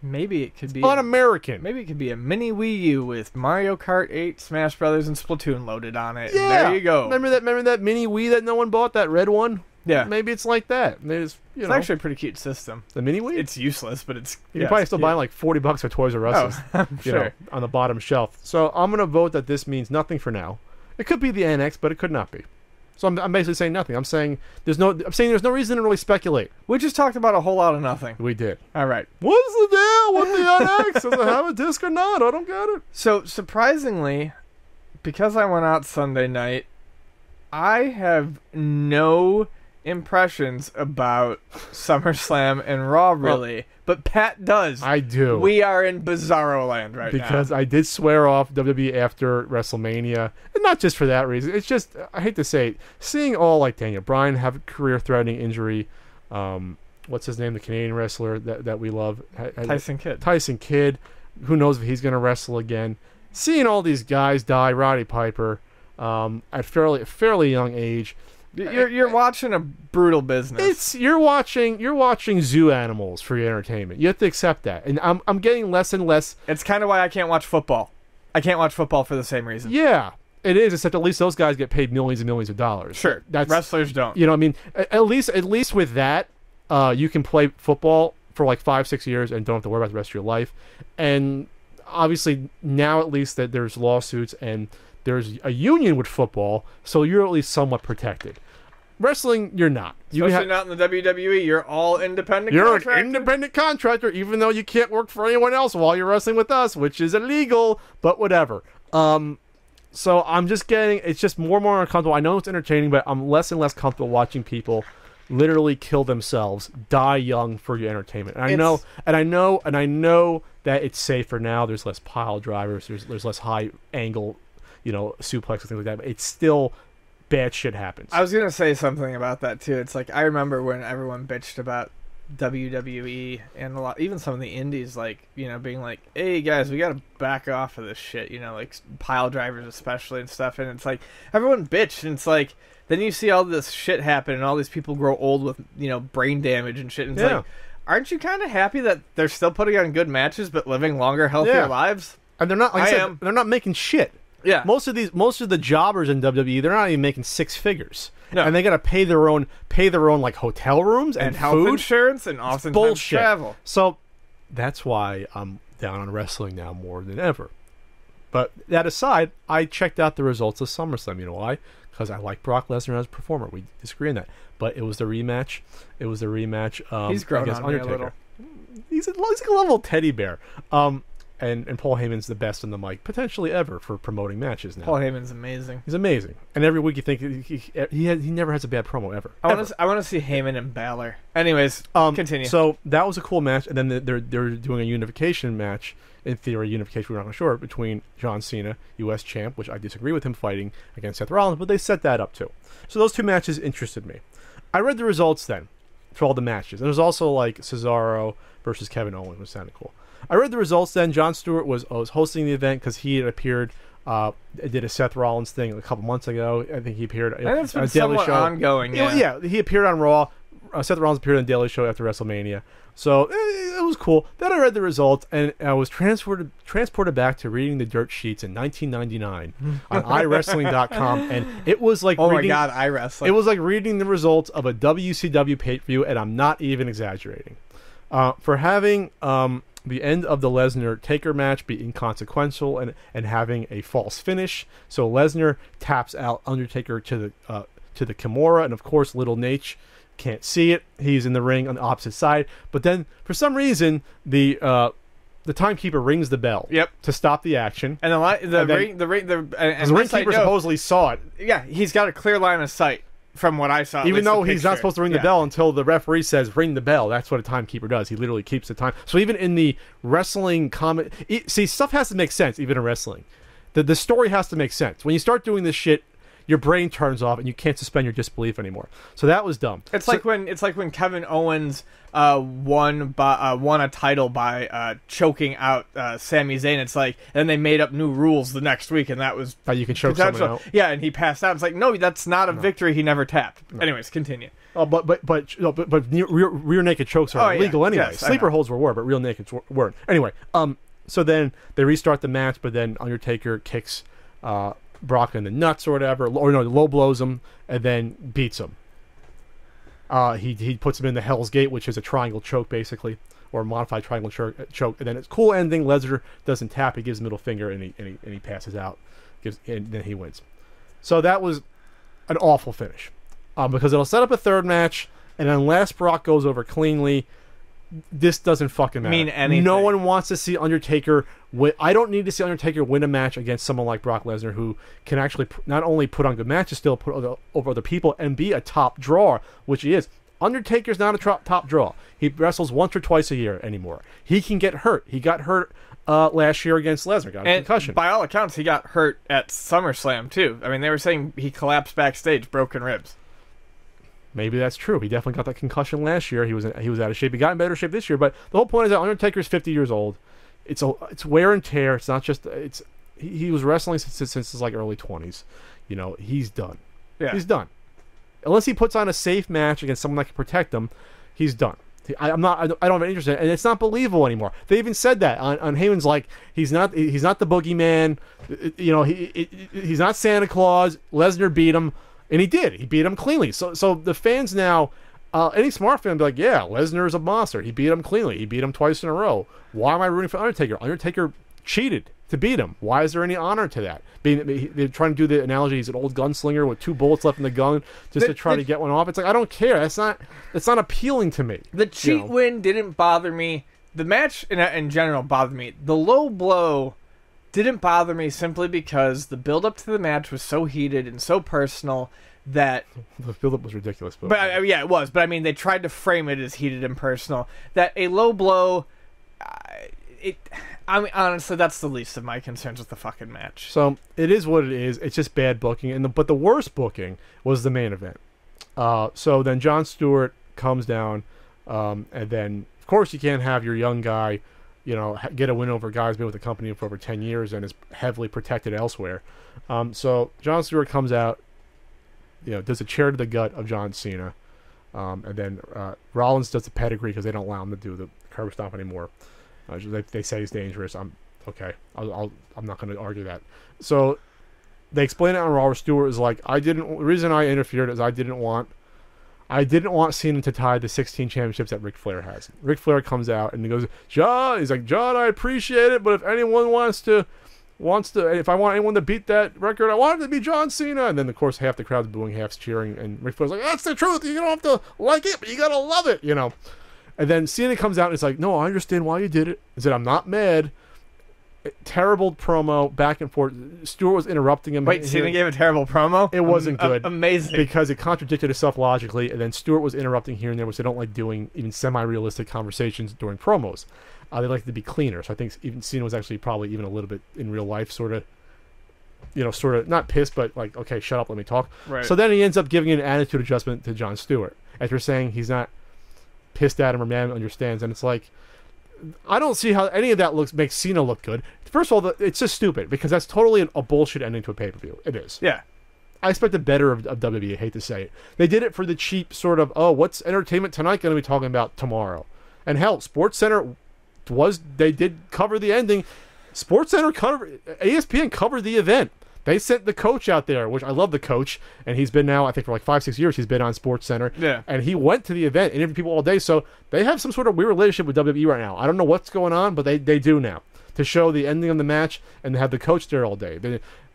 maybe it could be un-American. Maybe it could be a mini Wii U with Mario Kart 8, Smash Brothers, and Splatoon loaded on it. Yeah, and there you go. Remember that mini Wii that no one bought, that red one? Yeah. Maybe it's like that. It's actually a pretty cute system. The mini Wii? It's useless, but it's... You can probably still buy like $40 at Toys R Us. I'm sure. On the bottom shelf. So I'm going to vote that this means nothing for now. It could be the NX, but it could not be. So I'm basically saying nothing. I'm saying there's no reason to really speculate. We just talked about a whole lot of nothing. We did. All right. What's the deal with the NX? Does it have a disc or not? I don't get it. So surprisingly, because I went out Sunday night, I have no impressions about SummerSlam and Raw, really. But Pat does. I do. We are in Bizarro land right now. Because I did swear off WWE after WrestleMania. And not just for that reason. It's just, I hate to say it, seeing all like Daniel Bryan have a career-threatening injury. What's his name? The Canadian wrestler that we love. Tyson Kidd. Tyson Kidd. Who knows if he's going to wrestle again. Seeing all these guys die. Roddy Piper. At fairly young age. You're watching a brutal business. You're watching zoo animals for your entertainment. You have to accept that, and I'm getting less and less. It's kind of why I can't watch football. I can't watch football for the same reason. Yeah, it is. Except at least those guys get paid millions and millions of dollars. Sure, wrestlers don't. I mean, at least with that, you can play football for like 5-6 years and don't have to worry about the rest of your life. And obviously now at least that there's lawsuits and there's a union with football, so you're at least somewhat protected. Wrestling, you're not. Especially not in the WWE. You're all independent contractor. You're an independent contractor, even though you can't work for anyone else while you're wrestling with us, which is illegal, but whatever. So I'm just getting, it's just more and more uncomfortable. I know it's entertaining, but I'm less and less comfortable watching people literally kill themselves, die young for your entertainment. And I know that it's safer now. There's less pile drivers. There's less high angle, suplex and things like that. But it's still bad shit happens. I was gonna say something about that too. It's like I remember when everyone bitched about WWE and even some of the indies, being like, "Hey guys, we gotta back off of this shit," like pile drivers especially and stuff. And it's like everyone bitched, and it's like then you see all this shit happen, and all these people grow old with brain damage and shit. And it's like, aren't you kind of happy that they're still putting on good matches but living longer, healthier lives? And they're not. They're not making shit. Yeah. Most of the jobbers in WWE, they're not even making six figures. No. And they got to pay their own like hotel rooms and health food. insurance and oftentimes travel. So that's why I'm down on wrestling now more than ever. But that aside, I checked out the results of SummerSlam. You know why? Because I like Brock Lesnar as a performer. We disagree on that. But it was the rematch. He's grown against on me Undertaker. a little. He's like a little teddy bear. And Paul Heyman's the best on the mic potentially ever for promoting matches now. Paul Heyman's amazing. He's amazing, and every week you think he never has a bad promo ever. I want to see Heyman and Balor. Anyways, continue. So that was a cool match, and then they're doing a unification match. In theory, unification, we're not sure, between John Cena, U.S. champ, which I disagree with him fighting against Seth Rollins, but they set that up too. So those two matches interested me. I read the results then for all the matches, and there's also like Cesaro versus Kevin Owens, which sounded cool. I read the results then. Jon Stewart was hosting the event because he had appeared, did a Seth Rollins thing a couple months ago. I think he appeared on it's been a Daily Show. Ongoing, yeah. He appeared on Raw. Seth Rollins appeared on the Daily Show after WrestleMania. So it was cool. Then I read the results, and I was transported back to reading the dirt sheets in 1999 on iWrestling.com, and it was like my god, iWrestling. It was like reading the results of a WCW pay-per-view, and I'm not even exaggerating. For having the end of the Lesnar-Taker match be inconsequential and having a false finish. So Lesnar taps out Undertaker to the Kimura, and of course Little Nate can't see it. He's in the ring on the opposite side. But then, for some reason, the timekeeper rings the bell to stop the action. And the ringkeeper supposedly saw it. Yeah, he's got a clear line of sight. From what I saw, even though he's not supposed to ring the bell until the referee says ring the bell. That's what a timekeeper does. He literally keeps the time. So even in the wrestling comment, see, stuff has to make sense. Even in wrestling, the story has to make sense. When you start doing this shit, your brain turns off and you can't suspend your disbelief anymore. So that was dumb. It's like when Kevin Owens won a title by choking out Sami Zayn. It's like, and they made up new rules the next week, and that was how you can choke someone out. Yeah, and he passed out. It's like, no, that's not a victory. He never tapped. No. Anyways, continue. Oh, but rear naked chokes are illegal anyway. Yes, Sleeper holds were, but real naked weren't. Anyway, so then they restart the match, but then Undertaker kicks Brock in the nuts or whatever, low blows him and then beats him. He puts him in the Hell's Gate, which is a triangle choke basically, or a modified triangle choke. And then it's cool ending. Lesnar doesn't tap. He gives middle finger and he passes out. And then he wins. So that was an awful finish, because it'll set up a third match, and unless Brock goes over cleanly, this doesn't fucking matter. Mean anything. No one wants to see Undertaker win. I don't need to see Undertaker win a match against someone like Brock Lesnar, who can actually not only put on good matches, still put over other people and be a top drawer, which he is. Undertaker's not a top draw. He wrestles once or twice a year anymore. He can get hurt. He got hurt last year against Lesnar, got a concussion. By all accounts, he got hurt at SummerSlam too. I mean, they were saying he collapsed backstage, broken ribs. Maybe that's true. He definitely got that concussion last year. He was out of shape. He got in better shape this year. But the whole point is that Undertaker's 50 years old. It's wear and tear. It's not just he was wrestling since his like early 20s. He's done. Yeah. He's done. Unless he puts on a safe match against someone that can protect him, he's done. I don't have an interest in it, and it's not believable anymore. They even said that on Heyman's, like, he's not the boogeyman. He's not Santa Claus. Lesnar beat him. And he did. He beat him cleanly. So the fans now, any smart fan will be like, yeah, Lesnar is a monster. He beat him cleanly. He beat him twice in a row. Why am I rooting for Undertaker? Undertaker cheated to beat him. Why is there any honor to that? They're trying to do the analogy. He's an old gunslinger with 2 bullets left in the gun to try to get one off. It's like, I don't care. That's not appealing to me. The win didn't bother me. The match in general bothered me. The low blow didn't bother me simply because the build up to the match was so heated and so personal that. The build-up was ridiculous. But yeah, it was. But I mean, they tried to frame it as heated and personal. That a low blow. I mean, honestly, that's the least of my concerns with the fucking match. So it is what it is. It's just bad booking, but the worst booking was the main event. So then Jon Stewart comes down, and then of course you can't have your young guy, get a win over a guy who's been with the company for over 10 years and is heavily protected elsewhere. So Jon Stewart comes out, does a chair to the gut of John Cena, and then Rollins does the pedigree because they don't allow him to do the curb stomp anymore. They say he's dangerous. I'm not going to argue that. So they explain it on Raw. Stewart is like, the reason I interfered is I didn't want Cena to tie the 16 championships that Ric Flair has. Ric Flair comes out and he goes, John, I appreciate it, but if anyone if I want anyone to beat that record, I want it to be John Cena. And then of course half the crowd's booing, half's cheering, and Ric Flair's like, that's the truth. You don't have to like it, but you gotta love it, And then Cena comes out and it's like, no, I understand why you did it. He said, I'm not mad. Terrible promo, back and forth. Stewart was interrupting him. Wait, Cena gave a terrible promo? It wasn't good. Amazing. Because it contradicted itself logically, and then Stewart was interrupting here and there, which they don't like doing, even semi-realistic conversations during promos. They like to be cleaner. So I think even Cena was actually probably even a little bit in real life sort of, not pissed, but like, okay, shut up, let me talk. Right. So then he ends up giving an attitude adjustment to Jon Stewart after saying he's not pissed at him or mad, understands, and it's like, I don't see how any of that makes Cena look good. First of all, it's just stupid because that's totally a bullshit ending to a pay-per-view. It is. Yeah. I expected better of WWE. I hate to say it. They did it for the cheap sort of, what's Entertainment Tonight going to be talking about tomorrow? And hell, SportsCenter they did cover the ending. ESPN covered the event. They sent the coach out there, which I love the coach, and he's been now, I think for like 5-6 years, he's been on SportsCenter. Yeah. And he went to the event, interviewed people all day, so they have some sort of weird relationship with WWE right now. I don't know what's going on, but they do now. To show the ending of the match and have the coach there all day.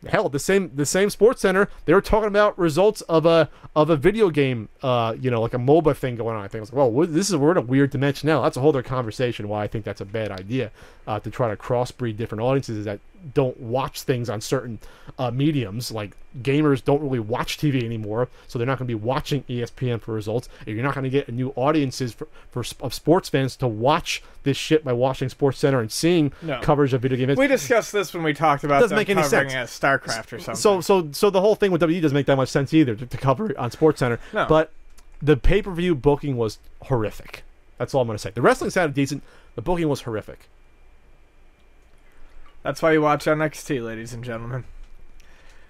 Hell, the same SportsCenter, they were talking about results of a video game, like a MOBA thing going on. I think I was like, well, we're in a weird dimension now. That's a whole other conversation. Why I think that's a bad idea to try to crossbreed different audiences that don't watch things on certain mediums. Like gamers don't really watch TV anymore, so they're not going to be watching ESPN for results. And you're not going to get new audiences of sports fans to watch this shit by watching SportsCenter and seeing coverage of video games. We discussed this when we talked about doesn't make any sense. StarCraft or something. So the whole thing with WWE doesn't make that much sense either to cover it on SportsCenter. No. But the pay-per-view booking was horrific. That's all I'm going to say. The wrestling sounded decent. The booking was horrific. That's why you watch NXT, ladies and gentlemen.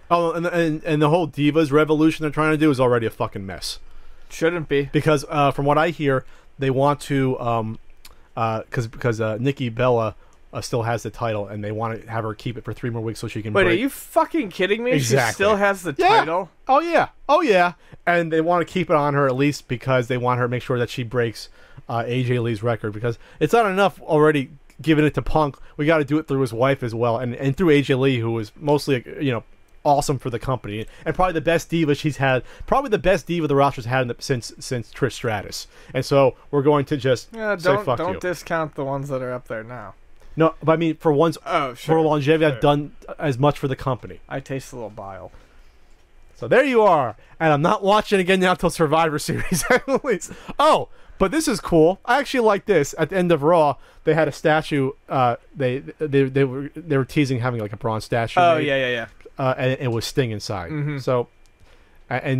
Oh, and the whole Divas revolution they're trying to do is already a fucking mess. Shouldn't be. Because from what I hear, they want to, because Nikki Bella still has the title, and they want to have her keep it for 3 more weeks so she can Wait, break. are you fucking kidding me? Exactly. She still has the title? Oh, yeah. And they want to keep it on her at least because they want her to make sure that she breaks AJ Lee's record, because it's not enough already giving it to Punk. We got to do it through his wife as well, and through AJ Lee, who is mostly, awesome for the company, and probably the best diva she's had, probably the best diva the roster's had since Trish Stratus. And so we're going to just say fuck you. Don't discount the ones that are up there now. No, but I mean for longevity, sure. I've done as much for the company. I taste a little bile. So there you are, and I'm not watching again now until Survivor Series at least. Oh, but this is cool. I actually like this. At the end of Raw, they had a statue. They were teasing having like a bronze statue. Oh made. yeah. And it was Sting inside. Mm-hmm.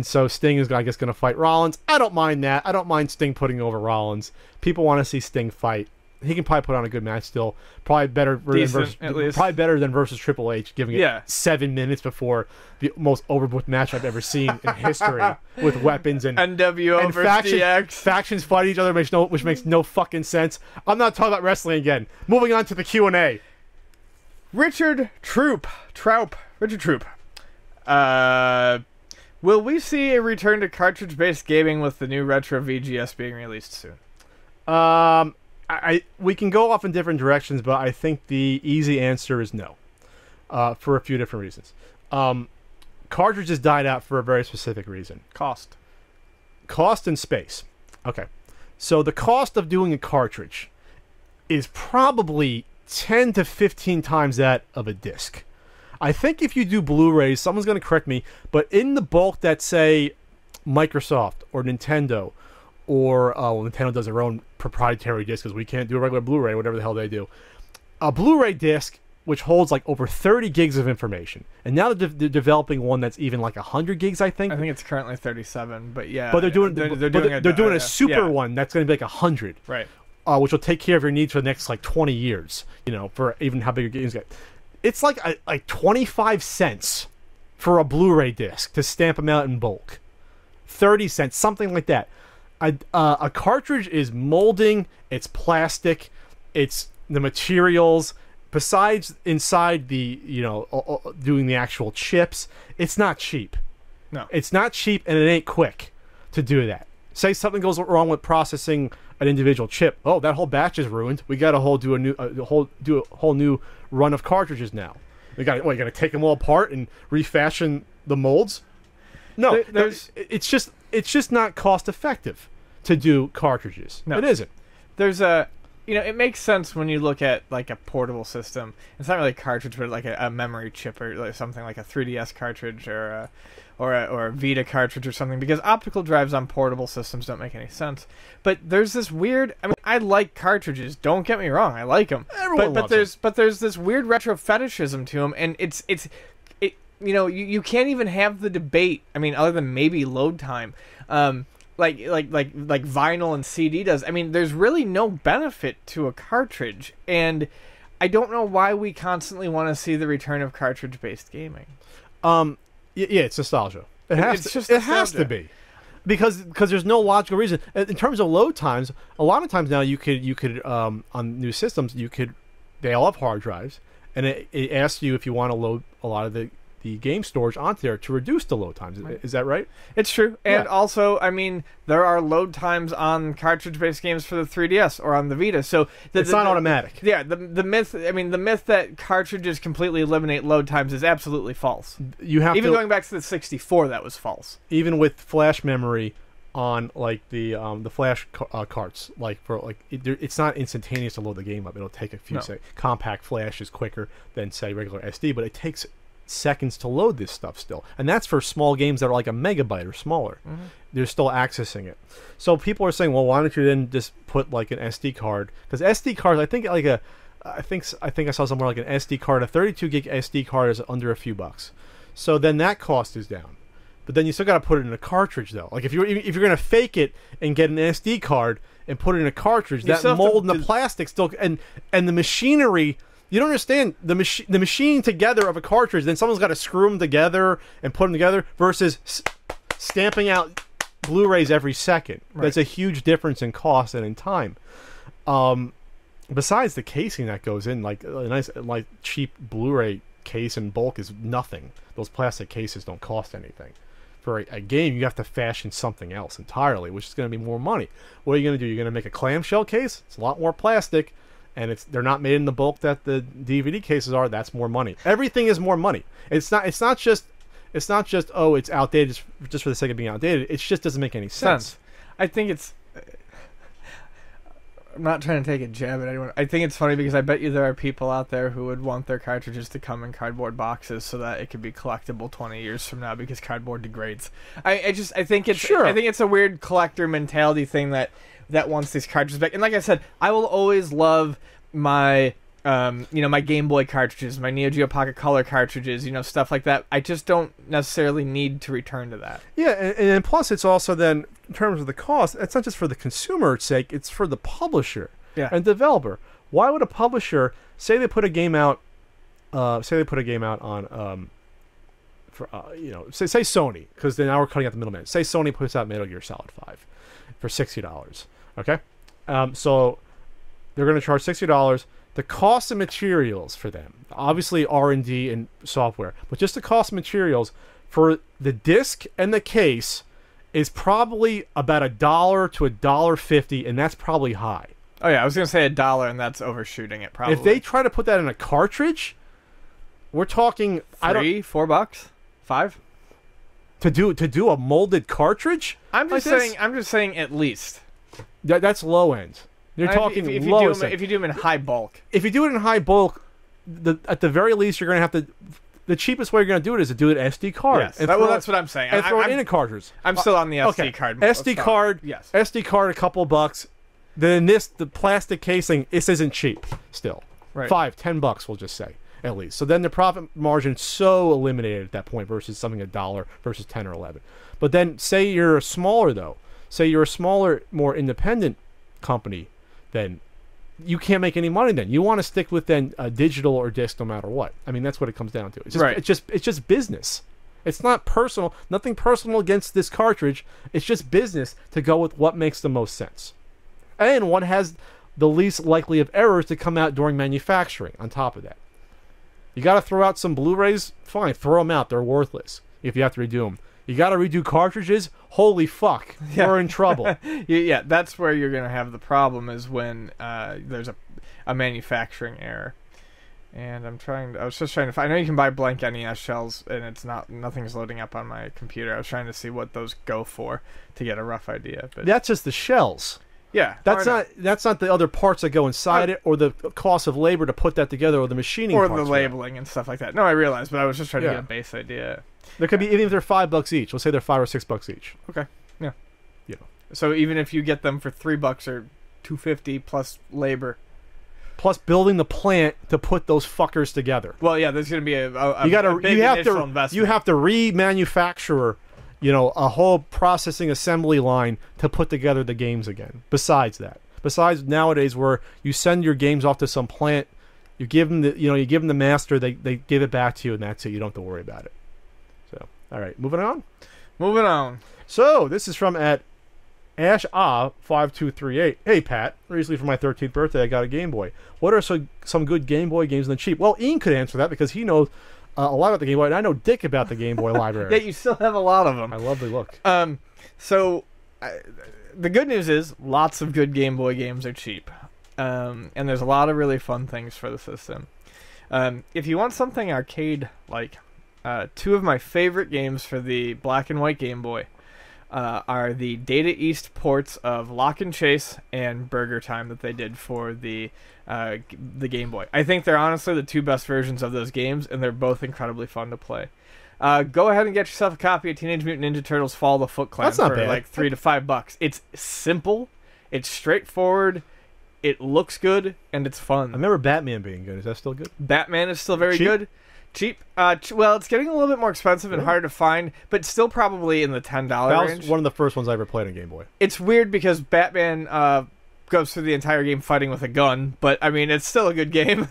So Sting is, I guess, going to fight Rollins. I don't mind that. I don't mind Sting putting over Rollins. People want to see Sting fight. He can probably put on a good match still. Probably better than versus Triple H, giving it 7 minutes before the most overbooked match I've ever seen in history, with weapons and NWO and versus DX. Factions fight each other, which makes no fucking sense. I'm not talking about wrestling again. Moving on to the Q&A. Richard Troup. Will we see a return to cartridge-based gaming with the new retro VGS being released soon? We can go off in different directions, but I think the easy answer is no, for a few different reasons. Cartridges died out for a very specific reason. Cost and space. Okay, so the cost of doing a cartridge is probably 10 to 15 times that of a disc. I think if you do Blu-rays, someone's going to correct me, but in the bulk that say Microsoft or Nintendo, or Nintendo does their own proprietary disc because we can't do a regular Blu-ray, whatever the hell they do. A Blu-ray disc which holds like over 30 gigs of information, and now they're developing one that's even like 100 gigs. I think it's currently 37, but yeah. But they're doing a super yeah. one that's going to be like 100, right? Which will take care of your needs for the next like 20 years. You know, for even how big your games get. It's like 25 cents for a Blu-ray disc to stamp them out in bulk. 30 cents, something like that. A cartridge is molding, it's plastic, it's the materials. Besides inside the, doing the actual chips, it's not cheap. No. It's not cheap, and it ain't quick to do that. Say something goes wrong with processing an individual chip. Oh, that whole batch is ruined. We got to do a whole new run of cartridges now. You got to take them all apart and refashion the molds? No, it's just not cost effective to do cartridges. No. It isn't. There's it makes sense when you look at like a portable system. It's not really a cartridge, but like a memory chip or like something like a 3DS cartridge or a Vita cartridge or something, because optical drives on portable systems don't make any sense. But there's this weird. I mean, I like cartridges. Don't get me wrong, I like them. Everyone loves them. But there's this weird retro fetishism to them, and you can't even have the debate. I mean, other than maybe load time. Like vinyl and CD does. I mean, there's really no benefit to a cartridge, and I don't know why we constantly want to see the return of cartridge-based gaming. Yeah, it's nostalgia. It has to be, because there's no logical reason. In terms of load times, a lot of times now you could on new systems they all have hard drives, and it asks you if you want to load a lot of the game storage onto there to reduce the load times. Is that right? It's true. And also, I mean, there are load times on cartridge-based games for the 3DS or on the Vita. So it's not automatic. Yeah, the myth that cartridges completely eliminate load times is absolutely false. You have going back to the 64, that was false. Even with flash memory on like the flash carts, it's not instantaneous to load the game up. It'll take a few seconds. Compact flash is quicker than say regular SD, but it takes seconds to load this stuff still, and that's for small games that are like a megabyte or smaller. Mm-hmm. They're still accessing it. So people are saying, well, why don't you then just put like an SD card? Because SD cards, I think I saw somewhere like an SD card, a 32 gig SD card is under a few bucks. So then that cost is down, but then you still got to put it in a cartridge though. Like if you're gonna fake it and get an SD card and put it in a cartridge, that mold and the plastic still and the machinery. You don't understand the machine together of a cartridge. Then someone's got to screw them together and put them together versus stamping out Blu-rays every second. Right. That's a huge difference in cost and in time. Besides the casing that goes in, like a nice cheap Blu-ray case in bulk is nothing. Those plastic cases don't cost anything. For a game, you have to fashion something else entirely, which is going to be more money. What are you going to do? You're going to make a clamshell case? It's a lot more plastic. And they're not made in the bulk that the DVD cases are. That's more money. Everything is more money. It's not just oh, it's outdated just for the sake of being outdated. It just doesn't make any sense. I think it's. I'm not trying to take a jab at anyone. I think it's funny because I bet you there are people out there who would want their cartridges to come in cardboard boxes so that it could be collectible 20 years from now because cardboard degrades. I think it's sure. I think it's a weird collector mentality thing that wants these cartridges back. And like I said, I will always love my my Game Boy cartridges, my Neo Geo Pocket Color cartridges, stuff like that. I just don't necessarily need to return to that. Yeah, and plus it's also then, in terms of the cost, it's not just for the consumer's sake, it's for the publisher and developer. Why would a publisher, say they put a game out on, say Sony, because then now we're cutting out the middleman. Say Sony puts out Metal Gear Solid 5 for $60, okay? So they're going to charge $60. The cost of materials for them, obviously R&D and software, but just the cost of materials for the disc and the case is probably about $1 to $1.50, and that's probably high. Oh yeah, I was going to say $1, and that's overshooting it probably. If they try to put that in a cartridge, we're talking $3, $4, $5 to do a molded cartridge. I'm just saying at least. That's low end. You're talking if lowest. if you do them in high bulk. If you do it in high bulk, at the very least, you're going to have to. The cheapest way you're going to do it is to do an SD card. Yes, that's what I'm saying. And throw it in a cartridge. I'm still on the SD card. SD card. Yes. SD card, a couple bucks. Then the plastic casing. This isn't cheap. Still, Right. $5-10, we'll just say at least. So then the profit margin so eliminated at that point versus something $1 versus 10 or 11. But then say you're a smaller though. Say you're a smaller, more independent company, then you can't make any money. Then you want to stick with digital or disc no matter what. I mean, that's what it comes down to. It's just, right. It's just business. It's not personal. Nothing personal against this cartridge. It's just business to go with what makes the most sense, and what has the least likely of errors to come out during manufacturing. On top of that, you got to throw out some Blu-rays. Fine, throw them out. They're worthless if you have to redo them. You got to redo cartridges. Holy fuck, you're in trouble. Yeah, that's where you're gonna have the problem is when there's a manufacturing error. And I was just trying to find. I know you can buy blank NES shells, and nothing's loading up on my computer. I was trying to see what those go for to get a rough idea. But that's just the shells. Yeah, that's not the other parts that go inside it, or the cost of labor to put that together, or the machining, or parts the labeling and stuff like that. No, I realize, but I was just trying to get a base idea. There could be, even if they're $5 each. Let's say they're $5 or $6 each. Okay, yeah. You know. So even if you get them for $3 or $2.50 plus labor, plus building the plant to put those fuckers together. Well, yeah, there's going to be a big you have initial to investment. You have to remanufacture, a whole processing assembly line to put together the games again. Besides nowadays where you send your games off to some plant, you give them the master, they give it back to you, and that's it. You don't have to worry about it. So, all right, moving on. So this is from at Ash5238. Hey Pat, recently for my 13th birthday I got a Game Boy. What are some good Game Boy games on the cheap? Well, Ian could answer that because he knows a lot about the Game Boy, and I know dick about the Game Boy library. Yeah, you still have a lot of them. My lovely look. The good news is lots of good Game Boy games are cheap, and there's a lot of really fun things for the system. If you want something arcade-like, two of my favorite games for the black and white Game Boy are the Data East ports of Lock and Chase and Burger Time that they did for the Game Boy. I think they're honestly the two best versions of those games, and they're both incredibly fun to play. Go ahead and get yourself a copy of Teenage Mutant Ninja Turtles Fall of the Foot Clan for bad. like $3 to $5. It's simple, it's straightforward, it looks good, and it's fun. I remember Batman being good. Is that still good? Batman is still very Cheap? good. Cheap. Well, it's getting a little bit more expensive and hard to find, but still probably in the $10 that range. was one of the first ones I ever played on Game Boy. It's weird because Batman goes through the entire game fighting with a gun, but I mean, it's still a good game.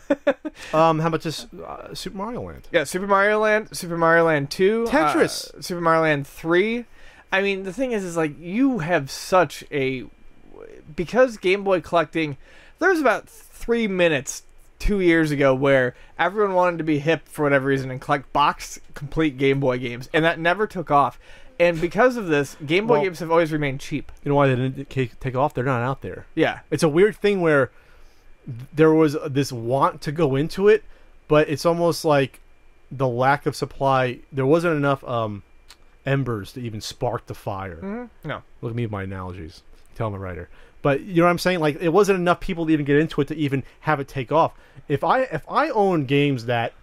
How about just Super Mario Land? Yeah, Super Mario Land, Super Mario Land 2, Tetris, Super Mario Land 3. I mean, the thing is like you have such a because Game Boy collecting. There's about 3 minutes 2 years ago where everyone wanted to be hip for whatever reason and collect boxed complete Game Boy games, and that never took off. And because of this, Game Boy games have always remained cheap. You know why they didn't take off? They're not out there. Yeah. It's a weird thing where there was this want to go into it, but it's almost like the lack of supply. There wasn't enough embers to even spark the fire. Mm-hmm. No. Look at me with my analogies. Tell I'm a writer. But you know what I'm saying? Like, it wasn't enough people to even get into it to even have it take off. If I own games that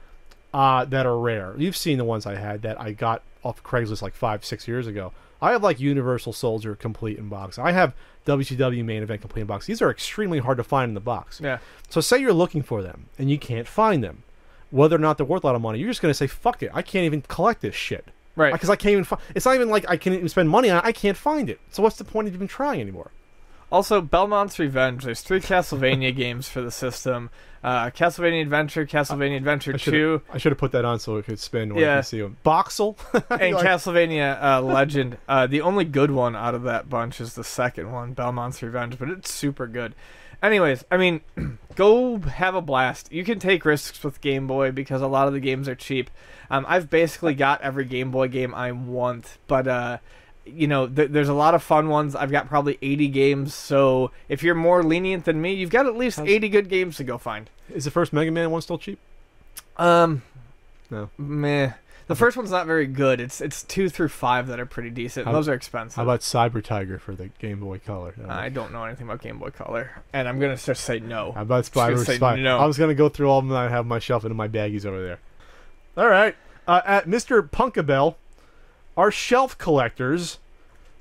are rare, you've seen the ones I had that I got off Craigslist like 5-6 years ago. I have like Universal Soldier complete in box. I have WCW Main Event complete in box. These are extremely hard to find in the box. Yeah. So say you're looking for them and you can't find them, whether or not they're worth a lot of money, you're just gonna say, "Fuck it, I can't even collect this shit." Right. Because I can't even. It's not even like I can even spend money on it. I can't find it. So what's the point of even trying anymore? Also, Belmont's Revenge. There's 3 Castlevania games for the system. Castlevania Adventure, Castlevania Adventure 2. I should have put that on so it could spin when I can see them. Boxel? And Castlevania Legend. The only good one out of that bunch is the second one, Belmont's Revenge, but it's super good. Anyways, I mean, go have a blast. You can take risks with Game Boy because a lot of the games are cheap. I've basically got every Game Boy game I want, but there's a lot of fun ones. I've got probably 80 games, so if you're more lenient than me, you've got at least 80 good games to go find. Is the first Mega Man one still cheap? No. No. Meh. The first one's not very good. It's 2 through 5 that are pretty decent. Those are expensive. How about Cyber Tiger for the Game Boy Color? I don't know anything about Game Boy Color, and I'm gonna just say no. How about Spyro? No. I was gonna go through all of them that I have on my shelf and in my baggies over there. All right, at Mr. Punkabell, are shelf collectors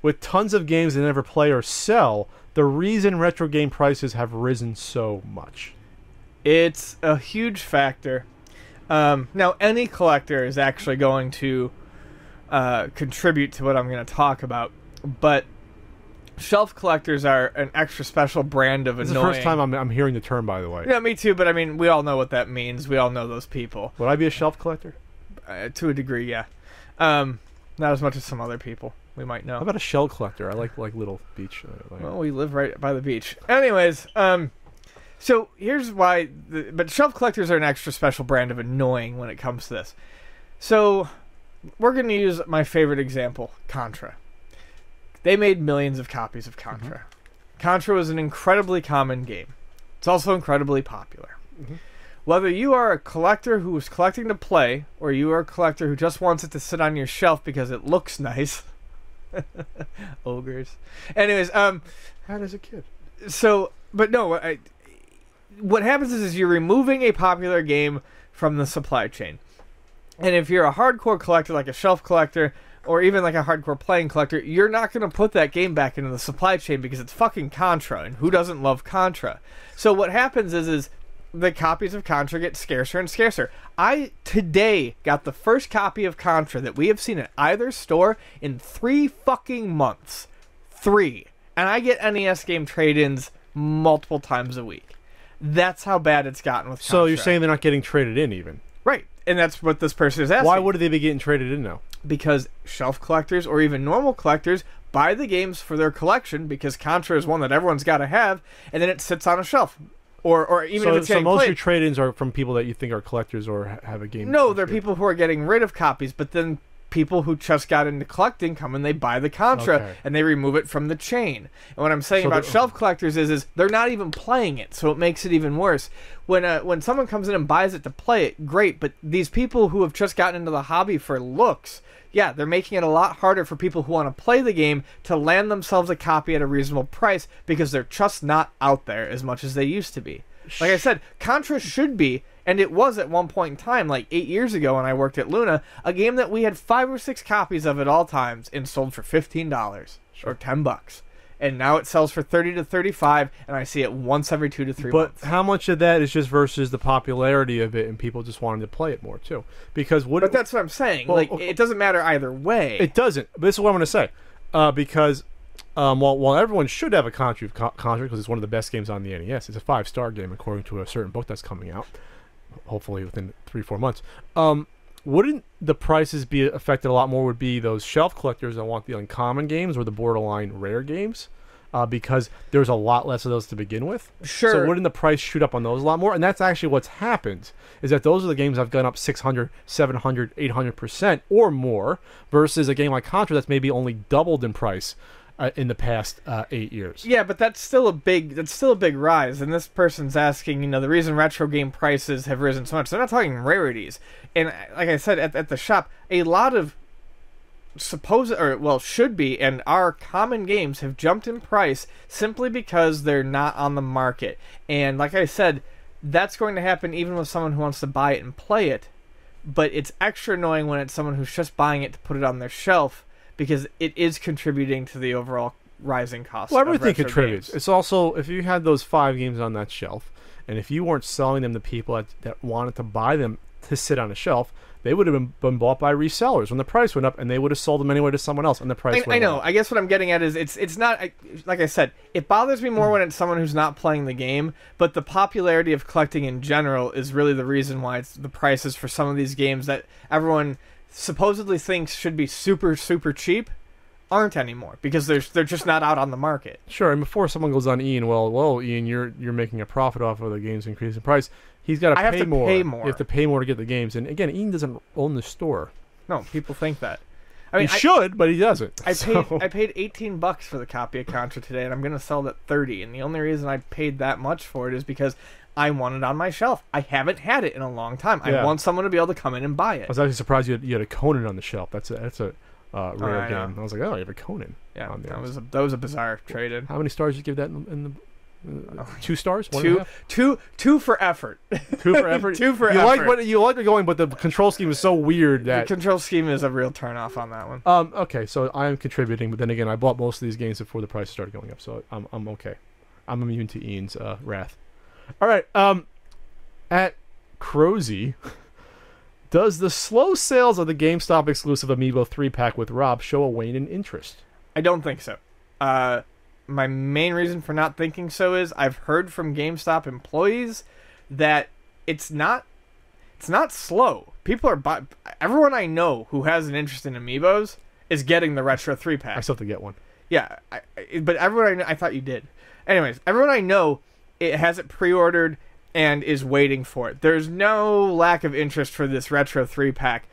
with tons of games they never play or sell the reason retro game prices have risen so much? It's a huge factor. Now, any collector is actually going to contribute to what I'm going to talk about, but shelf collectors are an extra special brand of annoying. This is the first time I'm hearing the term, by the way. Yeah, me too, but I mean, we all know what that means. We all know those people. Would I be a shelf collector? To a degree, yeah. Not as much as some other people we might know. How about a shell collector? I like little beach. Well, we live right by the beach. Anyways, so here's why. But shelf collectors are an extra special brand of annoying when it comes to this. So we're going to use my favorite example, Contra. They made millions of copies of Contra. Mm-hmm. Contra was an incredibly common game. It's also incredibly popular. Mm-hmm. Whether you are a collector who is collecting to play, or you are a collector who just wants it to sit on your shelf because it looks nice. Ogres. Anyways, how does a kid? So, but no, what happens is you're removing a popular game from the supply chain. And if you're a hardcore collector, like a shelf collector, or even like a hardcore playing collector, you're not going to put that game back into the supply chain because it's fucking Contra, and who doesn't love Contra? So what happens is the copies of Contra get scarcer and scarcer. I today got the first copy of Contra that we have seen at either store in 3 fucking months. 3. And I get NES game trade-ins multiple times a week. That's how bad it's gotten with Contra. So you're saying they're not getting traded in even? Right. And that's what this person is asking. Why would they be getting traded in now? Because shelf collectors or even normal collectors buy the games for their collection because Contra is one that everyone's got to have, and then it sits on a shelf. Or even if it's getting most played. of your trade-ins are from people that you think are collectors or have a game. No, they're people who are getting rid of copies, but then people who just got into collecting come and they buy the Contra and they remove it from the chain. And what I'm saying about shelf collectors is they're not even playing it, so it makes it even worse. When someone comes in and buys it to play it, great, but these people who have just gotten into the hobby for looks, yeah, they're making it a lot harder for people who want to play the game to land themselves a copy at a reasonable price because they're just not out there as much as they used to be. Like I said, Contra should be, and it was at one point in time, like 8 years ago when I worked at Luna, a game that we had 5 or 6 copies of at all times and sold for $15 or $10. And now it sells for $30 to $35, and I see it once every 2 to 3 months. But how much of that is just versus the popularity of it and people just wanting to play it more too? Because But that's what I'm saying. Well, it doesn't matter either way. It doesn't. But this is what I'm going to say. Because while everyone should have a Contra because it's one of the best games on the NES, it's a 5-star game according to a certain book that's coming out, hopefully within 3-4 months. Wouldn't the prices be affected a lot more? Would be those shelf collectors that want the uncommon games or the borderline rare games, because there's a lot less of those to begin with. Sure. So wouldn't the price shoot up on those a lot more? And that's actually what's happened, is that those are the games that have gone up 600, 700, 800% or more, versus a game like Contra that's maybe only doubled in price in the past 8 years. Yeah, but that's still a big rise. And this person's asking, the reason retro game prices have risen so much. They're not talking rarities. And like I said, at the shop, a lot of should be and are common games have jumped in price simply because they're not on the market. And like I said, that's going to happen even with someone who wants to buy it and play it. But it's extra annoying when it's someone who's just buying it to put it on their shelf, because it is contributing to the overall rising cost. Well, everything contributes. Games. It's also, if you had those 5 games on that shelf, and if you weren't selling them to people that wanted to buy them to sit on a shelf, they would have been bought by resellers when the price went up, and they would have sold them anyway to someone else, and the price went up. I know. I guess what I'm getting at is it's not, like I said, it bothers me more when it's someone who's not playing the game, but the popularity of collecting in general is really the reason why it's the prices for some of these games that everyone supposedly thinks should be super, super cheap aren't anymore, because they're just not out on the market. Sure, and before someone goes on Ian, well, Ian, you're making a profit off of the game's increase in price. He's got to pay more. You have to pay more to get the games. And again, Ian doesn't own the store. No, people think that. I mean, he should, but he doesn't. I paid $18 for the copy of Contra today, and I'm going to sell it at $30. And the only reason I paid that much for it is because I want it on my shelf. I haven't had it in a long time. Yeah. I want someone to be able to come in and buy it. I was actually surprised you had a Conan on the shelf. That's a rare I game. know. I was like, oh, you have a Conan. Yeah, on there. that was a bizarre trade-in. How many stars did you give that in the 2 stars? 1.5? Two for effort. 2 for effort. Two for you effort. You like it going, but the control scheme is so weird The that. control scheme is a real turn-off on that one. Okay, so I am contributing, but then again, I bought most of these games before the price started going up, so I'm okay. I'm immune to Ian's wrath. All right. At Crozy, does the slow sales of the GameStop exclusive Amiibo 3-pack with Rob show a wane in interest? I don't think so. My main reason for not thinking so is I've heard from GameStop employees that it's not slow. People are everyone I know who has an interest in Amiibos is getting the Retro 3-pack. I still have to get one. Yeah, but everyone I know, I thought you did. Anyways, everyone I know it has it pre-ordered and is waiting for it. There's no lack of interest for this Retro 3-pack.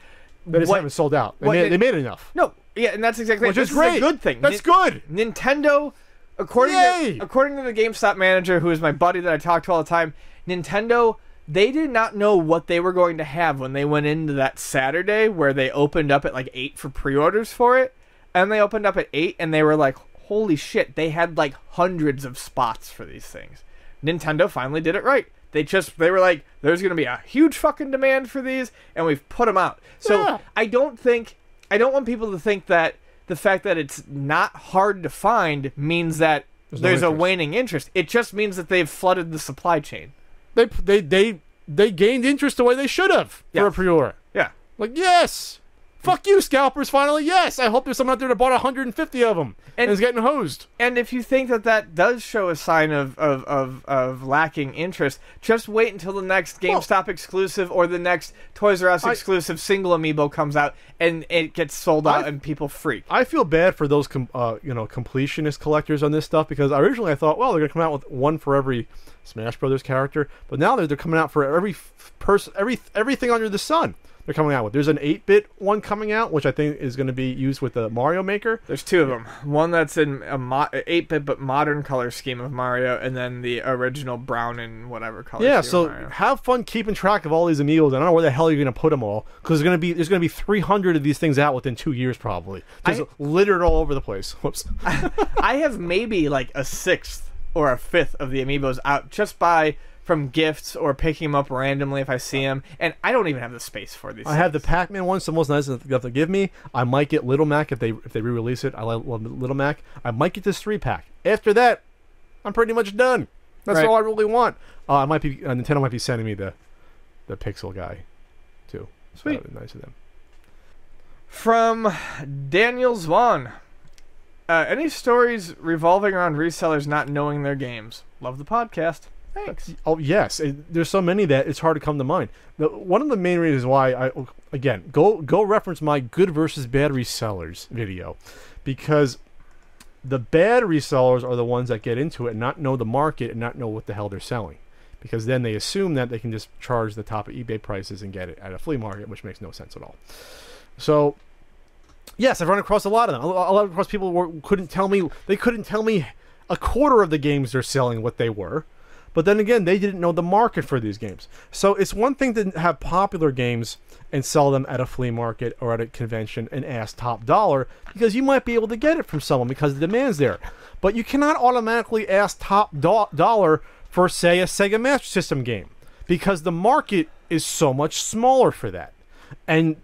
They just haven't sold out. They made enough. No, yeah, and that's exactly Which it. is This great. is a good thing. That's good. Nintendo, according to the GameStop manager, who is my buddy that I talk to all the time, Nintendo, they did not know what they were going to have when they went into that Saturday where they opened up at like 8 for pre-orders for it. And they opened up at 8 and they were like, holy shit, they had like hundreds of spots for these things. Nintendo finally did it right. They were like, there's going to be a huge fucking demand for these, and we've put them out. So Yeah. I don't want people to think that the fact that it's not hard to find means that there's a waning interest. It just means that they've flooded the supply chain. They gained interest the way they should have for a pre-order. Yeah. Like, yes! Fuck you, scalpers, finally, yes! I hope there's someone out there that bought 150 of them and is getting hosed. And if you think that does show a sign of lacking interest, just wait until the next GameStop exclusive or the next Toys R Us exclusive single Amiibo comes out and it gets sold out and people freak. I feel bad for those completionist collectors on this stuff because originally I thought, well, they're going to come out with one for every Smash Brothers character, but now they're coming out for everything under the sun. They're coming out with. There's an 8-bit one coming out, which I think is going to be used with the Mario Maker. There's 2 of them. One that's in a 8-bit but modern color scheme of Mario, and then the original brown and whatever color. Yeah, scheme so of Mario. have fun keeping track of all these Amiibos. I don't know where the hell you're going to put them all because there's going to be 300 of these things out within 2 years probably, just littered all over the place. Whoops. I have maybe like a 6th or a 5th of the Amiibos out just from gifts or picking them up randomly if I see them, and I don't even have the space for these. I have the Pac-Man one, so most nice enough to give me. I might get Little Mac if they re-release it. I love Little Mac. I might get this 3-pack. After that, I'm pretty much done. That's all I really want. Nintendo might be sending me the Pixel guy, too. Sweet. That would be nice of them. From Daniel Zwan. Any stories revolving around resellers not knowing their games? Love the podcast. Thanks. Oh, yes. There's so many that it's hard to come to mind. One of the main reasons why go reference my good versus bad resellers video, because the bad resellers are the ones that get into it and not know the market and not know what the hell they're selling, because then they assume that they can just charge the top of eBay prices and get it at a flea market, which makes no sense at all. So, yes, I've run across a lot of them. A lot of people couldn't tell me a quarter of the games they're selling what they were. But then again, they didn't know the market for these games. So it's one thing to have popular games and sell them at a flea market or at a convention and ask top dollar, because you might be able to get it from someone because the demand's there. But you cannot automatically ask top dollar for, say, a Sega Master System game, because the market is so much smaller for that. And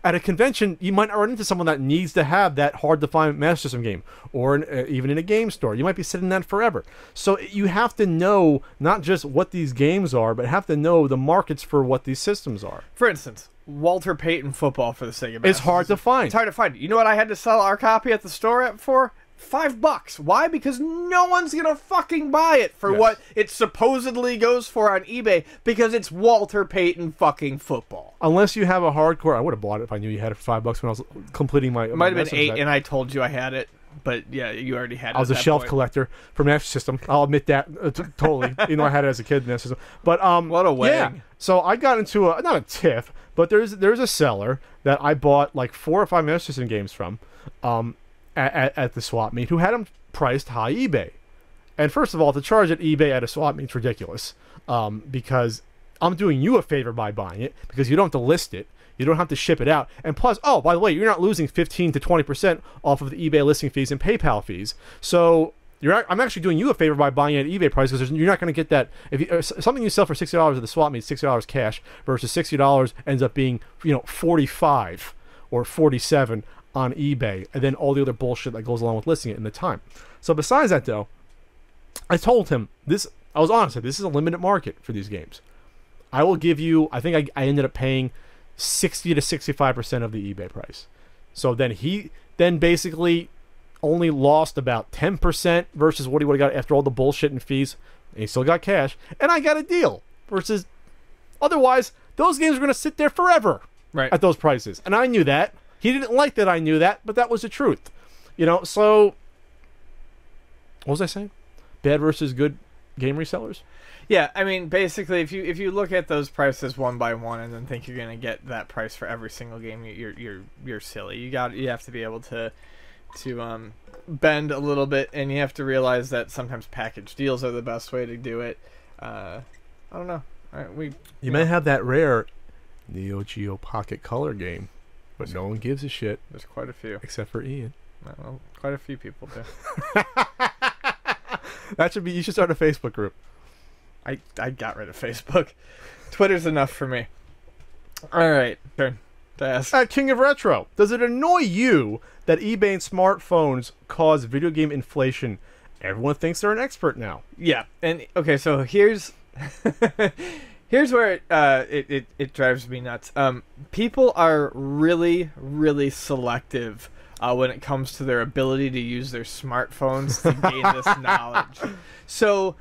at a convention, you might run into someone that needs to have that hard-to-find Master System game, or even in a game store. You might be sitting that forever. So you have to know not just what these games are, but have to know the markets for what these systems are. For instance, Walter Payton football for the Sega Master It's hard to find. It's hard to find. You know what I had to sell our copy at the store for? $5. Why? Because no one's gonna fucking buy it for what it supposedly goes for on eBay, because it's Walter Payton fucking football. Unless you have a hardcore, I would have bought it if I knew you had it for $5 when I was completing my. It might have been 8, and I told you I had it, but yeah, you already had it. I was a shelf collector for Master System. I'll admit that totally. You know, I had it as a kid in Master System. But what a way! Yeah. So I got into not a tiff, but there's a seller that I bought like 4 or 5 Master System games from. At the swap meet, who had them priced high eBay, And first of all, to charge at eBay at a swap meet's ridiculous, because I'm doing you a favor by buying it, because you don't have to list it, you don't have to ship it out, and plus, oh, by the way, you're not losing 15 to 20% off of the eBay listing fees and PayPal fees. So I'm actually doing you a favor by buying it at eBay price, because you're not going to get that. If something you sell for $60 at the swap meet, $60 cash, versus $60 ends up being $45 or $47 on eBay, and then all the other bullshit that goes along with listing it in the time. So besides that, though, I told him this. I was honest. This is a limited market for these games. I will give you. I think I ended up paying 60 to 65% of the eBay price. So then he basically only lost about 10% versus what he would have got after all the bullshit and fees. And he still got cash, and I got a deal. Versus otherwise, those games are going to sit there forever at those prices, and I knew that. He didn't like that I knew that, but that was the truth. So what was I saying? Bad versus good game resellers? Yeah, I mean, basically, if you look at those prices one by one and then think you're gonna get that price for every single game, you're silly. You have to be able to bend a little bit, and you have to realize that sometimes package deals are the best way to do it. I don't know. You may have that rare Neo Geo Pocket Color game, but no one gives a shit. There's quite a few, except for Ian. Well, quite a few people do. You should start a Facebook group. I got rid of Facebook. Twitter's enough for me. All right, turn to ask. King of Retro, does it annoy you that eBay and smartphones cause video game inflation? Everyone thinks they're an expert now. Yeah, and okay, so here's where it drives me nuts. People are really, really selective when it comes to their ability to use their smartphones to gain this knowledge. So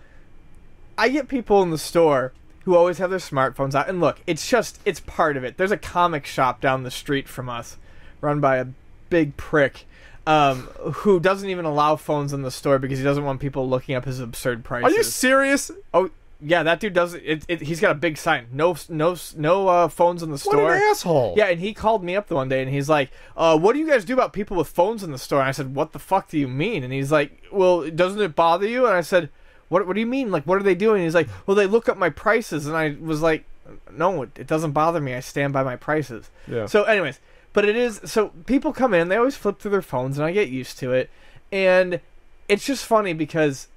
I get people in the store who always have their smartphones out, and look, it's part of it. There's a comic shop down the street from us, run by a big prick, who doesn't even allow phones in the store because he doesn't want people looking up his absurd prices. Are you serious? Oh yeah, that dude does it. He's got a big sign, no phones in the store. What an asshole! Yeah, and he called me up the one day and he's like, "What do you guys do about people with phones in the store?" And I said, "What the fuck do you mean?" And he's like, "Well, doesn't it bother you?" And I said, What do you mean? Like, what are they doing? He's like, well, they look up my prices. And I was like, no, it doesn't bother me. I stand by my prices. Yeah. So anyways, but it is, so people come in, they always flip through their phones, and I get used to it. And it's just funny because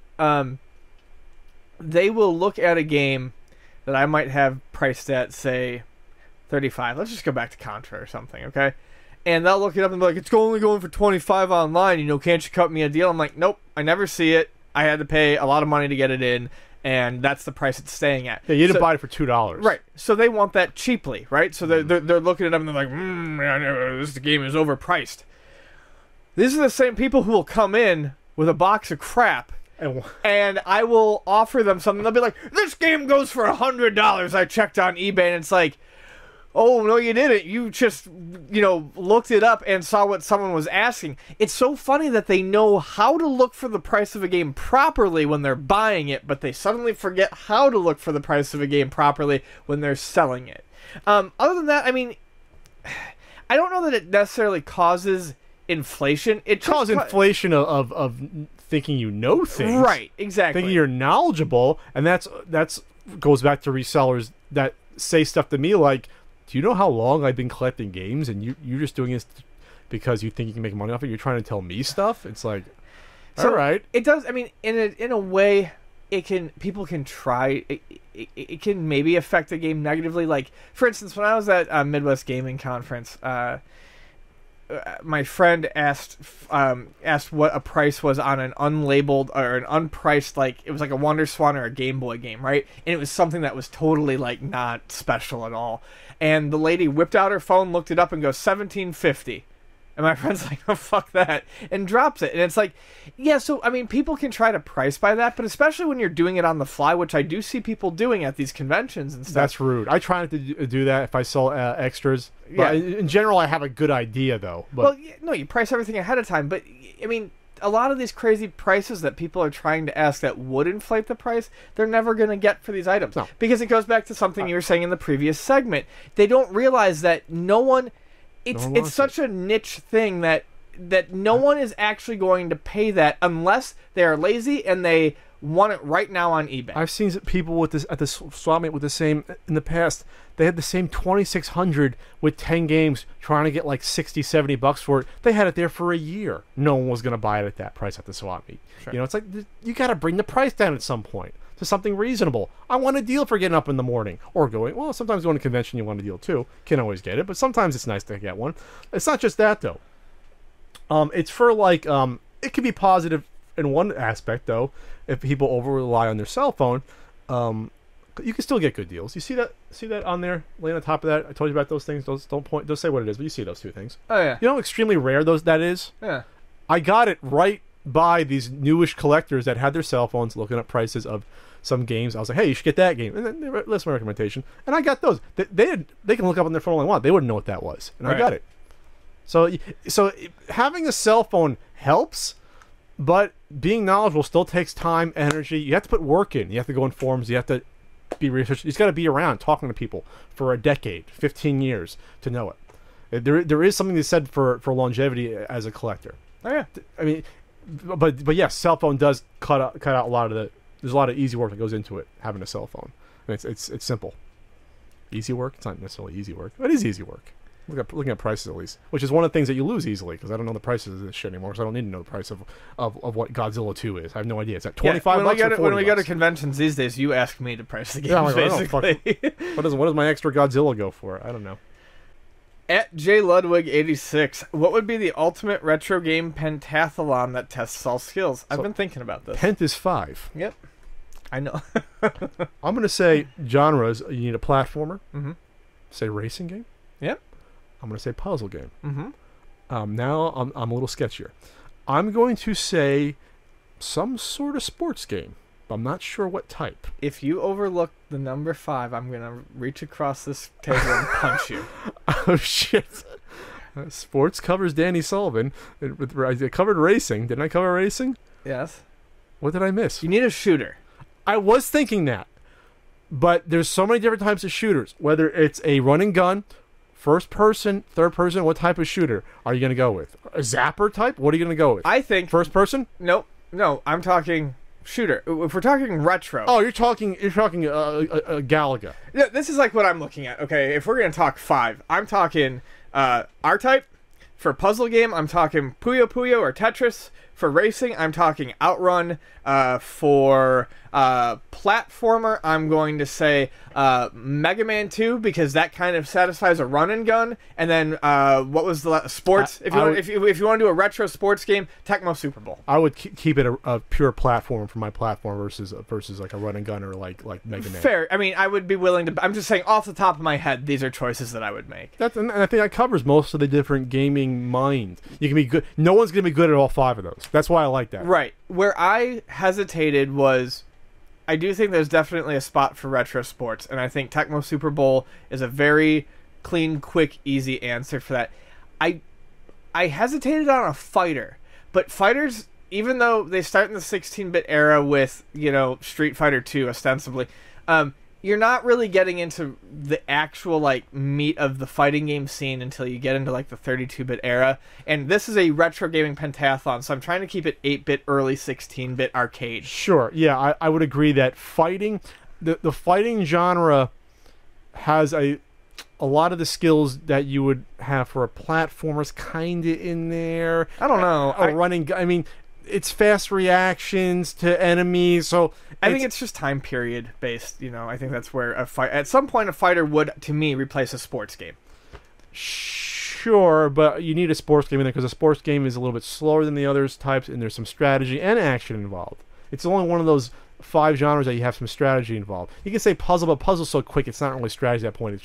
they will look at a game that I might have priced at, say, 35. Let's just go back to Contra or something, okay? And they'll look it up and be like, it's only going for 25 online. Can't you cut me a deal? I'm like, nope, I never see it. I had to pay a lot of money to get it in, and that's the price it's staying at. Yeah, you didn't buy it for $2. Right. So they want that cheaply, right? So they're looking it up and they're like, this game is overpriced. These are the same people who will come in with a box of crap, and I will offer them something. They'll be like, this game goes for $100. I checked on eBay, and it's like, oh, no, you didn't. You just, looked it up and saw what someone was asking. It's so funny that they know how to look for the price of a game properly when they're buying it, but they suddenly forget how to look for the price of a game properly when they're selling it. Other than that, I mean, I don't know that it necessarily causes inflation. It causes inflation of thinking you know things. Right, exactly. Thinking you're knowledgeable, and that's goes back to resellers that say stuff to me like, do you know how long I've been collecting games, and you're just doing this because you think you can make money off it? You're trying to tell me stuff? It's like, all right. It does. I mean, in a way, people can try. It can maybe affect a game negatively. Like, for instance, when I was at Midwest Gaming Conference, my friend asked what a price was on an unlabeled or an unpriced, like, it was like a Wonder Swan or a Game Boy game, right? And it was something that was totally like not special at all. And the lady whipped out her phone, looked it up, and goes $17.50. And my friend's like, oh, fuck that, and drops it. And it's like, yeah, so, I mean, people can try to price by that, but especially when you're doing it on the fly, which I do see people doing at these conventions and stuff. That's rude. I try not to do that if I sell extras. Yeah. In general, I have a good idea, though. But well, no, you price everything ahead of time, but, I mean, a lot of these crazy prices that people are trying to ask that would inflate the price, they're never going to get for these items. No. Because it goes back to something you were saying in the previous segment. They don't realize that it's such a niche thing that no one is actually going to pay that unless they are lazy and they want it right now on eBay. I've seen people with this at the swap meet with the same in the past. They had the same 2,600 with 10 games, trying to get like $60-$70 for it. They had it there for a year. No one was going to buy it at that price at the swap meet. Sure. You know, it's like you got to bring the price down at some point to something reasonable. I want a deal for getting up in the morning or going. Well, sometimes going to a convention you want a deal too. Can't always get it, but sometimes it's nice to get one. It's not just that though. It's for like it can be positive in one aspect though. If people over rely on their cell phone, you can still get good deals. You see that on there, laying on top of that. I told you about those things. Don't say what it is, but you see those two things. Oh yeah. You know how extremely rare that is? Yeah. I got it right by these newish collectors that had their cell phones looking up prices of some games. I was like, hey, you should get that game, and then they list my recommendation, and I got those. They can look up on their phone all they want. They wouldn't know what that was, and right. I got it. So having a cell phone helps. But being knowledgeable still takes time, energy. You have to put work in. You have to go in forums. You have to be research. You've got to be around talking to people for a decade, 15 years to know it. There is something to be said for longevity as a collector. Oh yeah. I mean, but yes, cell phone does cut out a lot of there's a lot of easy work that goes into it. Having a cell phone, and it's simple. Easy work. It's not necessarily easy work, but it is easy work. Looking at prices at least, which is one of the things that you lose easily because I don't know the prices of this shit anymore. So I don't need to know the price of what Godzilla 2 is. I have no idea. It's at $25 bucks. When we go to conventions these days, you ask me to price the games. Yeah, basically. What does my extra Godzilla go for? I don't know. At J Ludwig 86, what would be the ultimate retro game pentathlon that tests all skills? I've been thinking about this. Pent is 5. Yep, I know. I'm gonna say genres. You need a platformer. Mm-hmm. Say racing game. Yep. I'm going to say puzzle game. Mm-hmm. Now I'm a little sketchier. I'm going to say some sort of sports game. But I'm not sure what type. If you overlook the number 5, I'm going to reach across this table and punch you. Oh, shit. Sports covers Danny Sullivan. It covered racing. Didn't I cover racing? Yes. What did I miss? You need a shooter. I was thinking that. But there's so many different types of shooters. Whether it's a run and gun, first person, third person, what type of shooter are you going to go with? A zapper type? What are you going to go with? I think first person? No, I'm talking shooter. If we're talking retro. Oh, you're talking Galaga. Yeah, this is like what I'm looking at. Okay, if we're going to talk 5, I'm talking R-Type. For puzzle game, I'm talking Puyo Puyo or Tetris. For racing, I'm talking Outrun. For platformer, I'm going to say Mega Man 2 because that kind of satisfies a run and gun. And then what was the sports? If you want to do a retro sports game, Tecmo Super Bowl. I would keep it a pure platform for my platform versus like a run and gun or like Mega Man. Fair. I mean, I would be willing to. I'm just saying off the top of my head, these are choices that I would make. And I think that covers most of the different gaming mind. You can be good. No one's going to be good at all 5 of those. That's why I like that. Right. Where I hesitated was, I do think there's definitely a spot for retro sports, and I think Tecmo Super Bowl is a very clean, quick, easy answer for that. I hesitated on a fighter, but fighters, even though they start in the 16-bit era with, Street Fighter 2 ostensibly, you're not really getting into the actual meat of the fighting game scene until you get into the 32-bit era. And this is a retro gaming pentathlon, so I'm trying to keep it 8-bit, early 16-bit arcade. Sure, yeah, I would agree that fighting, the fighting genre has a lot of the skills that you would have for a platformer's kind of in there. I don't know. I mean, it's fast reactions to enemies, so I think it's just time period based. I think that's where at some point a fighter would, to me, replace a sports game. Sure, but you need a sports game in there because a sports game is a little bit slower than the others types, and there's some strategy and action involved. It's only one of those 5 genres that you have some strategy involved. You can say puzzle, but puzzle's so quick it's not really strategy at that point. It's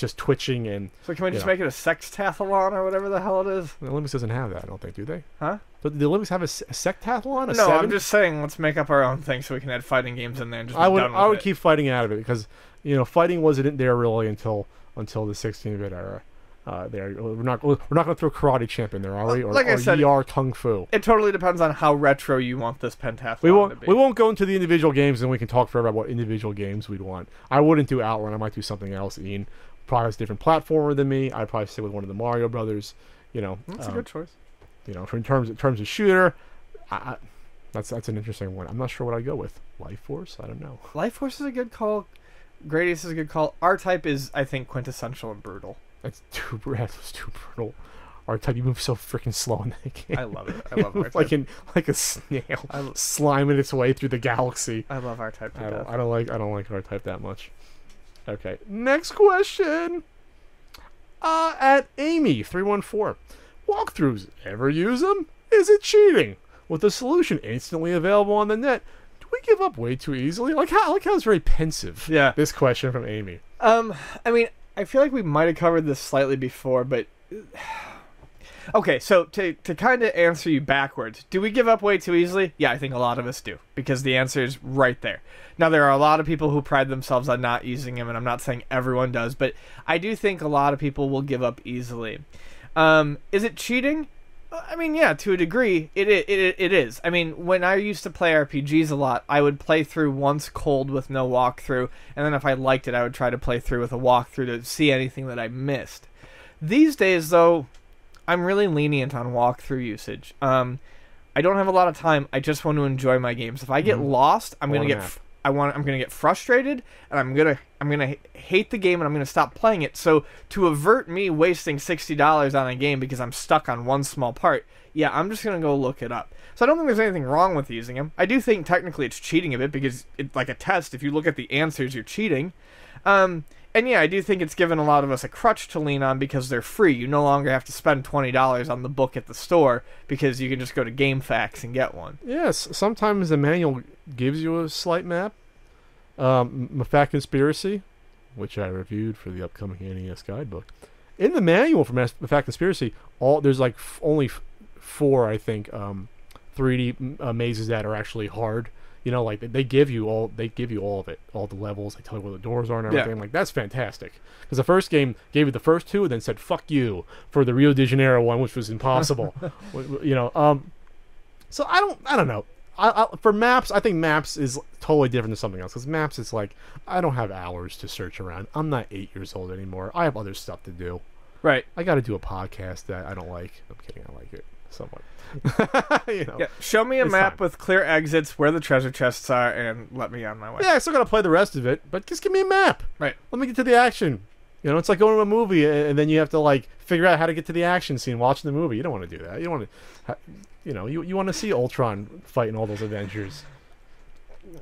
just twitching and. So can we just make it a sextathlon or whatever the hell it is? The Olympics doesn't have that, I don't think, do they? Huh? But the Olympics have a sectathlon? No, I'm just saying let's make up our own thing so we can add fighting games in there and just I would keep fighting out of it because fighting wasn't there really until the 16-bit era. We're not going to throw Karate Champ in there, are we? Or, like I said, ER Kung Fu. It totally depends on how retro you want this pentathlon to be. We won't go into the individual games, and we can talk forever about what individual games we'd want. I wouldn't do Outrun. I might do something else. Ian probably has a different platformer than me. I'd probably stick with one of the Mario Brothers. That's a good choice. In terms of shooter, I That's an interesting one. I'm not sure what I'd go with. Life Force? I don't know. Life Force is a good call. Gradius is a good call. R-Type is, I think, quintessential and brutal. That's too brutal. R-Type, you move so freaking slow in that game. I love it. I love R-Type. like a snail sliming its way through the galaxy. I love R-Type to death. I don't like R-Type that much. Okay, next question. At Amy314. Walkthroughs, ever use them? Is it cheating? With the solution instantly available on the net, do we give up way too easily? I like how it's very pensive. Yeah. This question from Amy. I mean, I feel like we might have covered this slightly before, but okay, so to kind of answer you backwards, do we give up way too easily? Yeah, I think a lot of us do, because the answer is right there. Now, there are a lot of people who pride themselves on not using them, and I'm not saying everyone does, but I do think a lot of people will give up easily. Is it cheating? I mean, yeah, to a degree, it is. I mean, when I used to play RPGs a lot, I would play through once cold with no walkthrough, and then if I liked it, I would try to play through with a walkthrough to see anything that I missed. These days, though, I'm really lenient on walkthrough usage. I don't have a lot of time. I just want to enjoy my games. If I get lost, I'm gonna get frustrated, and I'm gonna hate the game, and I'm gonna stop playing it. So to avert me wasting $60 on a game because I'm stuck on one small part, yeah, I'm just gonna go look it up. So I don't think there's anything wrong with using them. I do think technically it's cheating a bit because it's like a test. If you look at the answers, you're cheating. And yeah, I do think it's given a lot of us a crutch to lean on because they're free. You no longer have to spend $20 on the book at the store because you can just go to GameFAQs and get one. Yes, sometimes the manual gives you a slight map. Mafat Conspiracy, which I reviewed for the upcoming NES guidebook. In the manual for Mafat Conspiracy, there's like only 4, I think, 3D mazes that are actually hard. You know, like they give you all of it, all the levels. They tell you where the doors are and everything. Yeah. Like that's fantastic. Because the first game gave you the first 2, and then said "fuck you" for the Rio de Janeiro one, which was impossible. You know, so I don't know. For maps, I think maps is totally different than something else. Because maps, it's like I don't have hours to search around. I'm not 8 years old anymore. I have other stuff to do. Right. I got to do a podcast that I don't like. I'm kidding. I like it somewhat. You know. Yeah, show me a map with clear exits where the treasure chests are and let me on my way. Yeah, I still gotta play the rest of it, but just give me a map. Right. Let me get to the action. You know, it's like going to a movie and then you have to like figure out how to get to the action scene watching the movie. You don't want to do that. You don't want to, you know, you want to see Ultron fighting all those Avengers.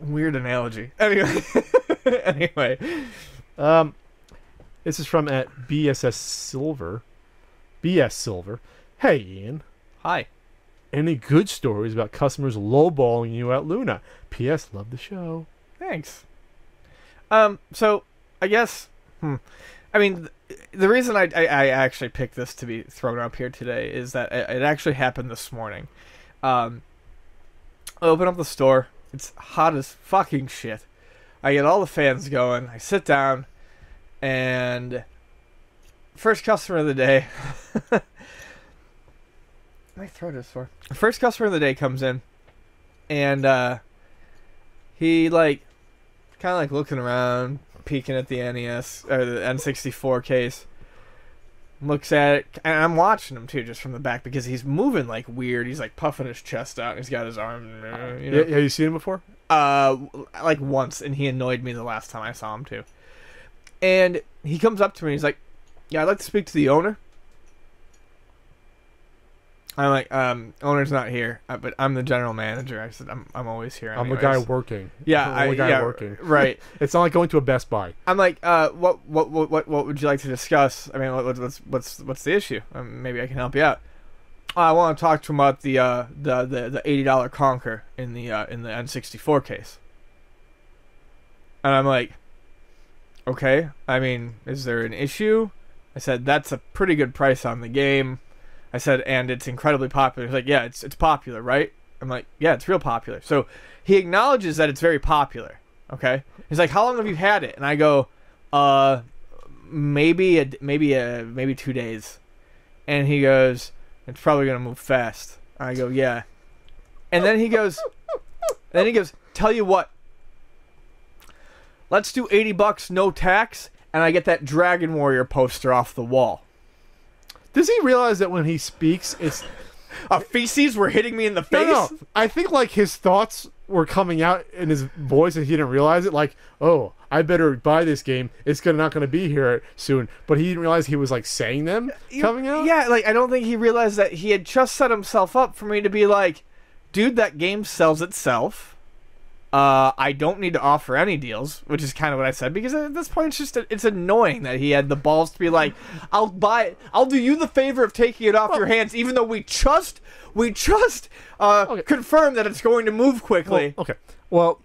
Weird analogy. Anyway, this is from at BS Silver. Hey, Ian. Hi. Any good stories about customers lowballing you at Luna? P.S. Love the show. Thanks. So I guess, I mean, the reason I actually picked this to be thrown up here today is that it actually happened this morning. I open up the store. It's hot as fucking shit. I get all the fans going. I sit down, and first customer of the day. My throat is sore. First customer of the day comes in, and he like kind of like looking around, peeking at the NES or the N64 case. Looks at it, and I'm watching him too, just from the back because he's moving like weird. He's like puffing his chest out, and he's got his arm. You know? Yeah, have you seen him before? Like once, and he annoyed me the last time I saw him too. And he comes up to me, and he's like, "Yeah, I'd like to speak to the owner." I'm like, owner's not here, but I'm the general manager. I said, I'm always here. I'm the guy working. Yeah, I'm the guy working. Right. It's not like going to a Best Buy. I'm like, what would you like to discuss? I mean, what's the issue? Maybe I can help you out. I want to talk to him about the $80 Conker in the N64 case. And I'm like, okay. I mean, is there an issue? I said that's a pretty good price on the game. I said, and it's incredibly popular. He's like, yeah, it's popular, right? I'm like, yeah, it's real popular. So he acknowledges that it's very popular. Okay. He's like, how long have you had it? And I go, maybe 2 days. And he goes, it's probably gonna move fast. I go, yeah. And then he goes, tell you what, let's do $80, no tax, and I get that Dragon Warrior poster off the wall. Does he realize that when he speaks, it's feces were hitting me in the face. No. I think like his thoughts were coming out in his voice and he didn't realize it. Like, oh, I better buy this game. It's not going to be here soon. But he didn't realize he was like saying them coming out. Yeah, like I don't think he realized that he had just set himself up for me to be like, dude, that game sells itself. I don't need to offer any deals, which is kind of what I said, because at this point it's annoying that he had the balls to be like, I'll buy it. I'll do you the favor of taking it off your hands, even though we just confirmed that it's going to move quickly. Well, okay. Well,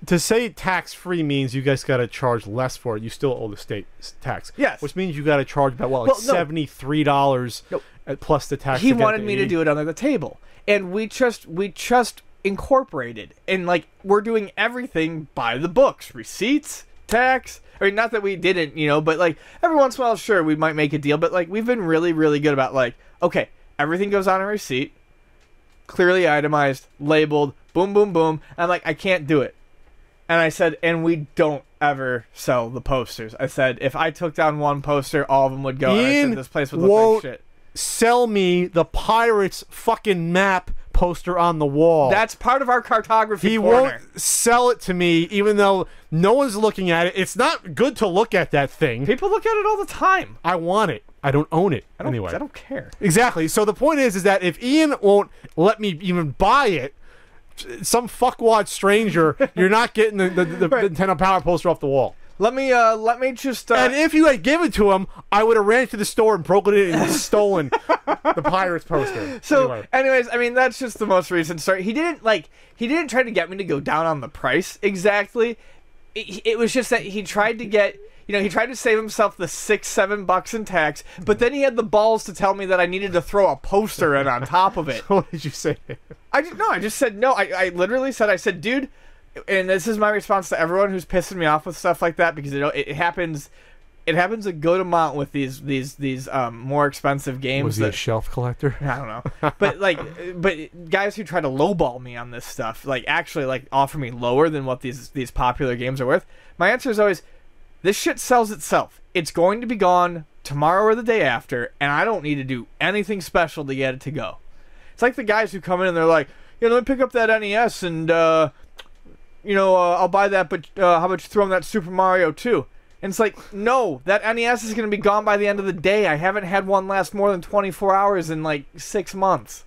to say tax-free means you guys got to charge less for it. You still owe the state tax. Yes. Which means you got to charge about, $73 plus the tax. He wanted me to do it under the table. And we just incorporated, and like we're doing everything by the books, receipts, tax. I mean, not that we didn't, but like every once in a while, sure, we might make a deal, but like we've been really, really good about like, okay, everything goes on a receipt, clearly itemized, labeled, boom, boom, boom. And I'm like, I can't do it. And I said, and we don't ever sell the posters. I said, if I took down one poster, all of them would go. And I said, this place would look like shit. Sell me the Pirates fucking map poster on the wall. That's part of our cartography He corner. won't sell it to me, even though no one's looking at it. It's not good to look at that thing. People look at it all the time. I want it. I don't own it. Anyway. I don't care. Exactly. So the point is that if Ian won't let me even buy it, some fuckwad stranger, you're not getting the Right. Nintendo Power poster off the wall. Let me just. And if you had given it to him, I would have ran to the store and broken it and stolen the Pirates poster. So, anyways, I mean, that's just the most recent story. He didn't try to get me to go down on the price exactly. It was just that he tried to get, he tried to save himself the $6-7 in tax, but then he had the balls to tell me that I needed to throw a poster in on top of it. What did you say? I just said no. I literally said, dude, and this is my response to everyone who's pissing me off with stuff like that, because it happens a good amount with these more expensive games. Was he a shelf collector? I don't know, but guys who try to lowball me on this stuff, like actually like offer me lower than what these popular games are worth. My answer is always, this shit sells itself. It's going to be gone tomorrow or the day after, and I don't need to do anything special to get it to go. It's like the guys who come in and they're like, let me pick up that NES and I'll buy that, but how about you throw in that Super Mario 2? And it's like, no, that NES is going to be gone by the end of the day. I haven't had one last more than 24 hours in like 6 months.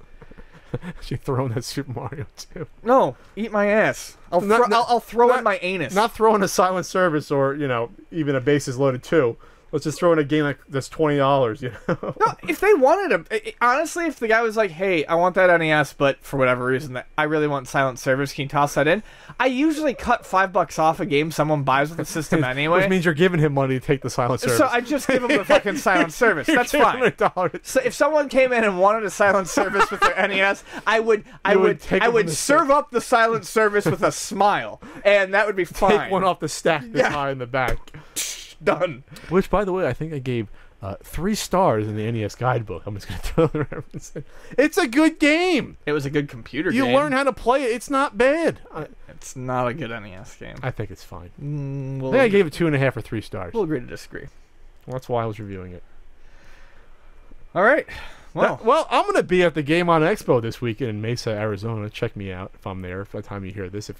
She throw in that Super Mario 2. No, eat my ass. I'll throw in my anus. Not throwing a silent service or, even a bases loaded 2. Let's just throw in a game that's $20, No, if they wanted honestly, if the guy was like, hey, I want that NES, but for whatever reason, that I really want silent service, can you toss that in? I usually cut $5 off a game someone buys with the system anyway. Which means you're giving him money to take the silent service. So I just give him the fucking silent service. That's fine. So if someone came in and wanted a silent service with their NES, I would serve up the silent service with a smile, and that would be fine. Take one off the stack that's high in the back. Done. Which, by the way, I think I gave 3 stars in the NES guidebook. I'm just going to throw the reference in. It's a good game. It was a good computer game. You learn how to play it. It's not bad. It's not a good NES game. I think it's fine. I think I gave it 2.5 or 3 stars. We'll agree to disagree. Well, that's why I was reviewing it. All right. Well, I'm going to be at the Game On Expo this weekend in Mesa, Arizona. Check me out if I'm there. By the time you hear this,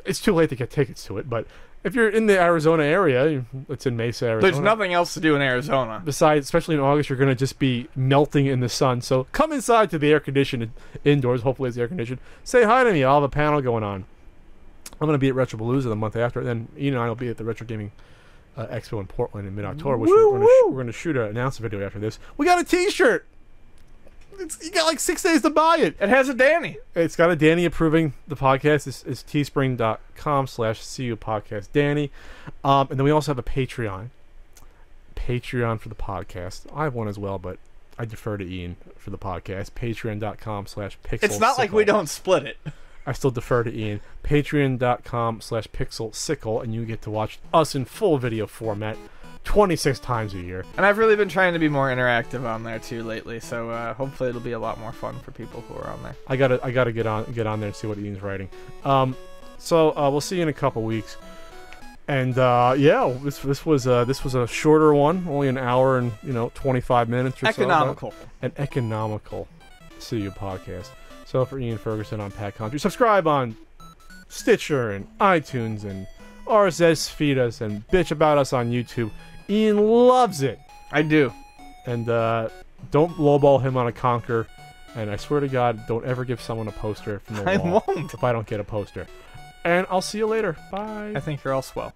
it's too late to get tickets to it, but if you're in the Arizona area, it's in Mesa, Arizona. There's nothing else to do in Arizona. Besides, especially in August, you're going to just be melting in the sun. So come inside to the air-conditioned indoors. Hopefully it's air-conditioned. Say hi to me. I'll have a panel going on. I'm going to be at Retropalooza the month after. Then Ian and I will be at the Retro Gaming Expo in Portland in mid-October, which we're going to shoot an announcement video after this. We got a T-shirt. You got like 6 days to buy it. It has a Danny. It's got a Danny approving the podcast. It's teespring.com/CU podcast Danny. And then we also have a Patreon for the podcast. I have one as well, but I defer to Ian for the podcast. Patreon.com/pixel. It's not like we don't split it. I still defer to Ian. Patreon.com/pixelsickle, and you get to watch us in full video format 26 times a year. And I've really been trying to be more interactive on there too lately, so hopefully it'll be a lot more fun for people who are on there. I gotta get on there and see what Ian's writing. So we'll see you in a couple weeks. And this was a shorter one, only an hour and 25 minutes or economical. so. An economical CU podcast. So for Ian Ferguson, I'm Pat Country. Subscribe on Stitcher and iTunes and RSS feed us and bitch about us on YouTube. Ian loves it. I do. And don't lowball him on a conker. And I swear to God, don't ever give someone a poster from the I wall won't. if I don't get a poster. And I'll see you later. Bye. I think you're all swell.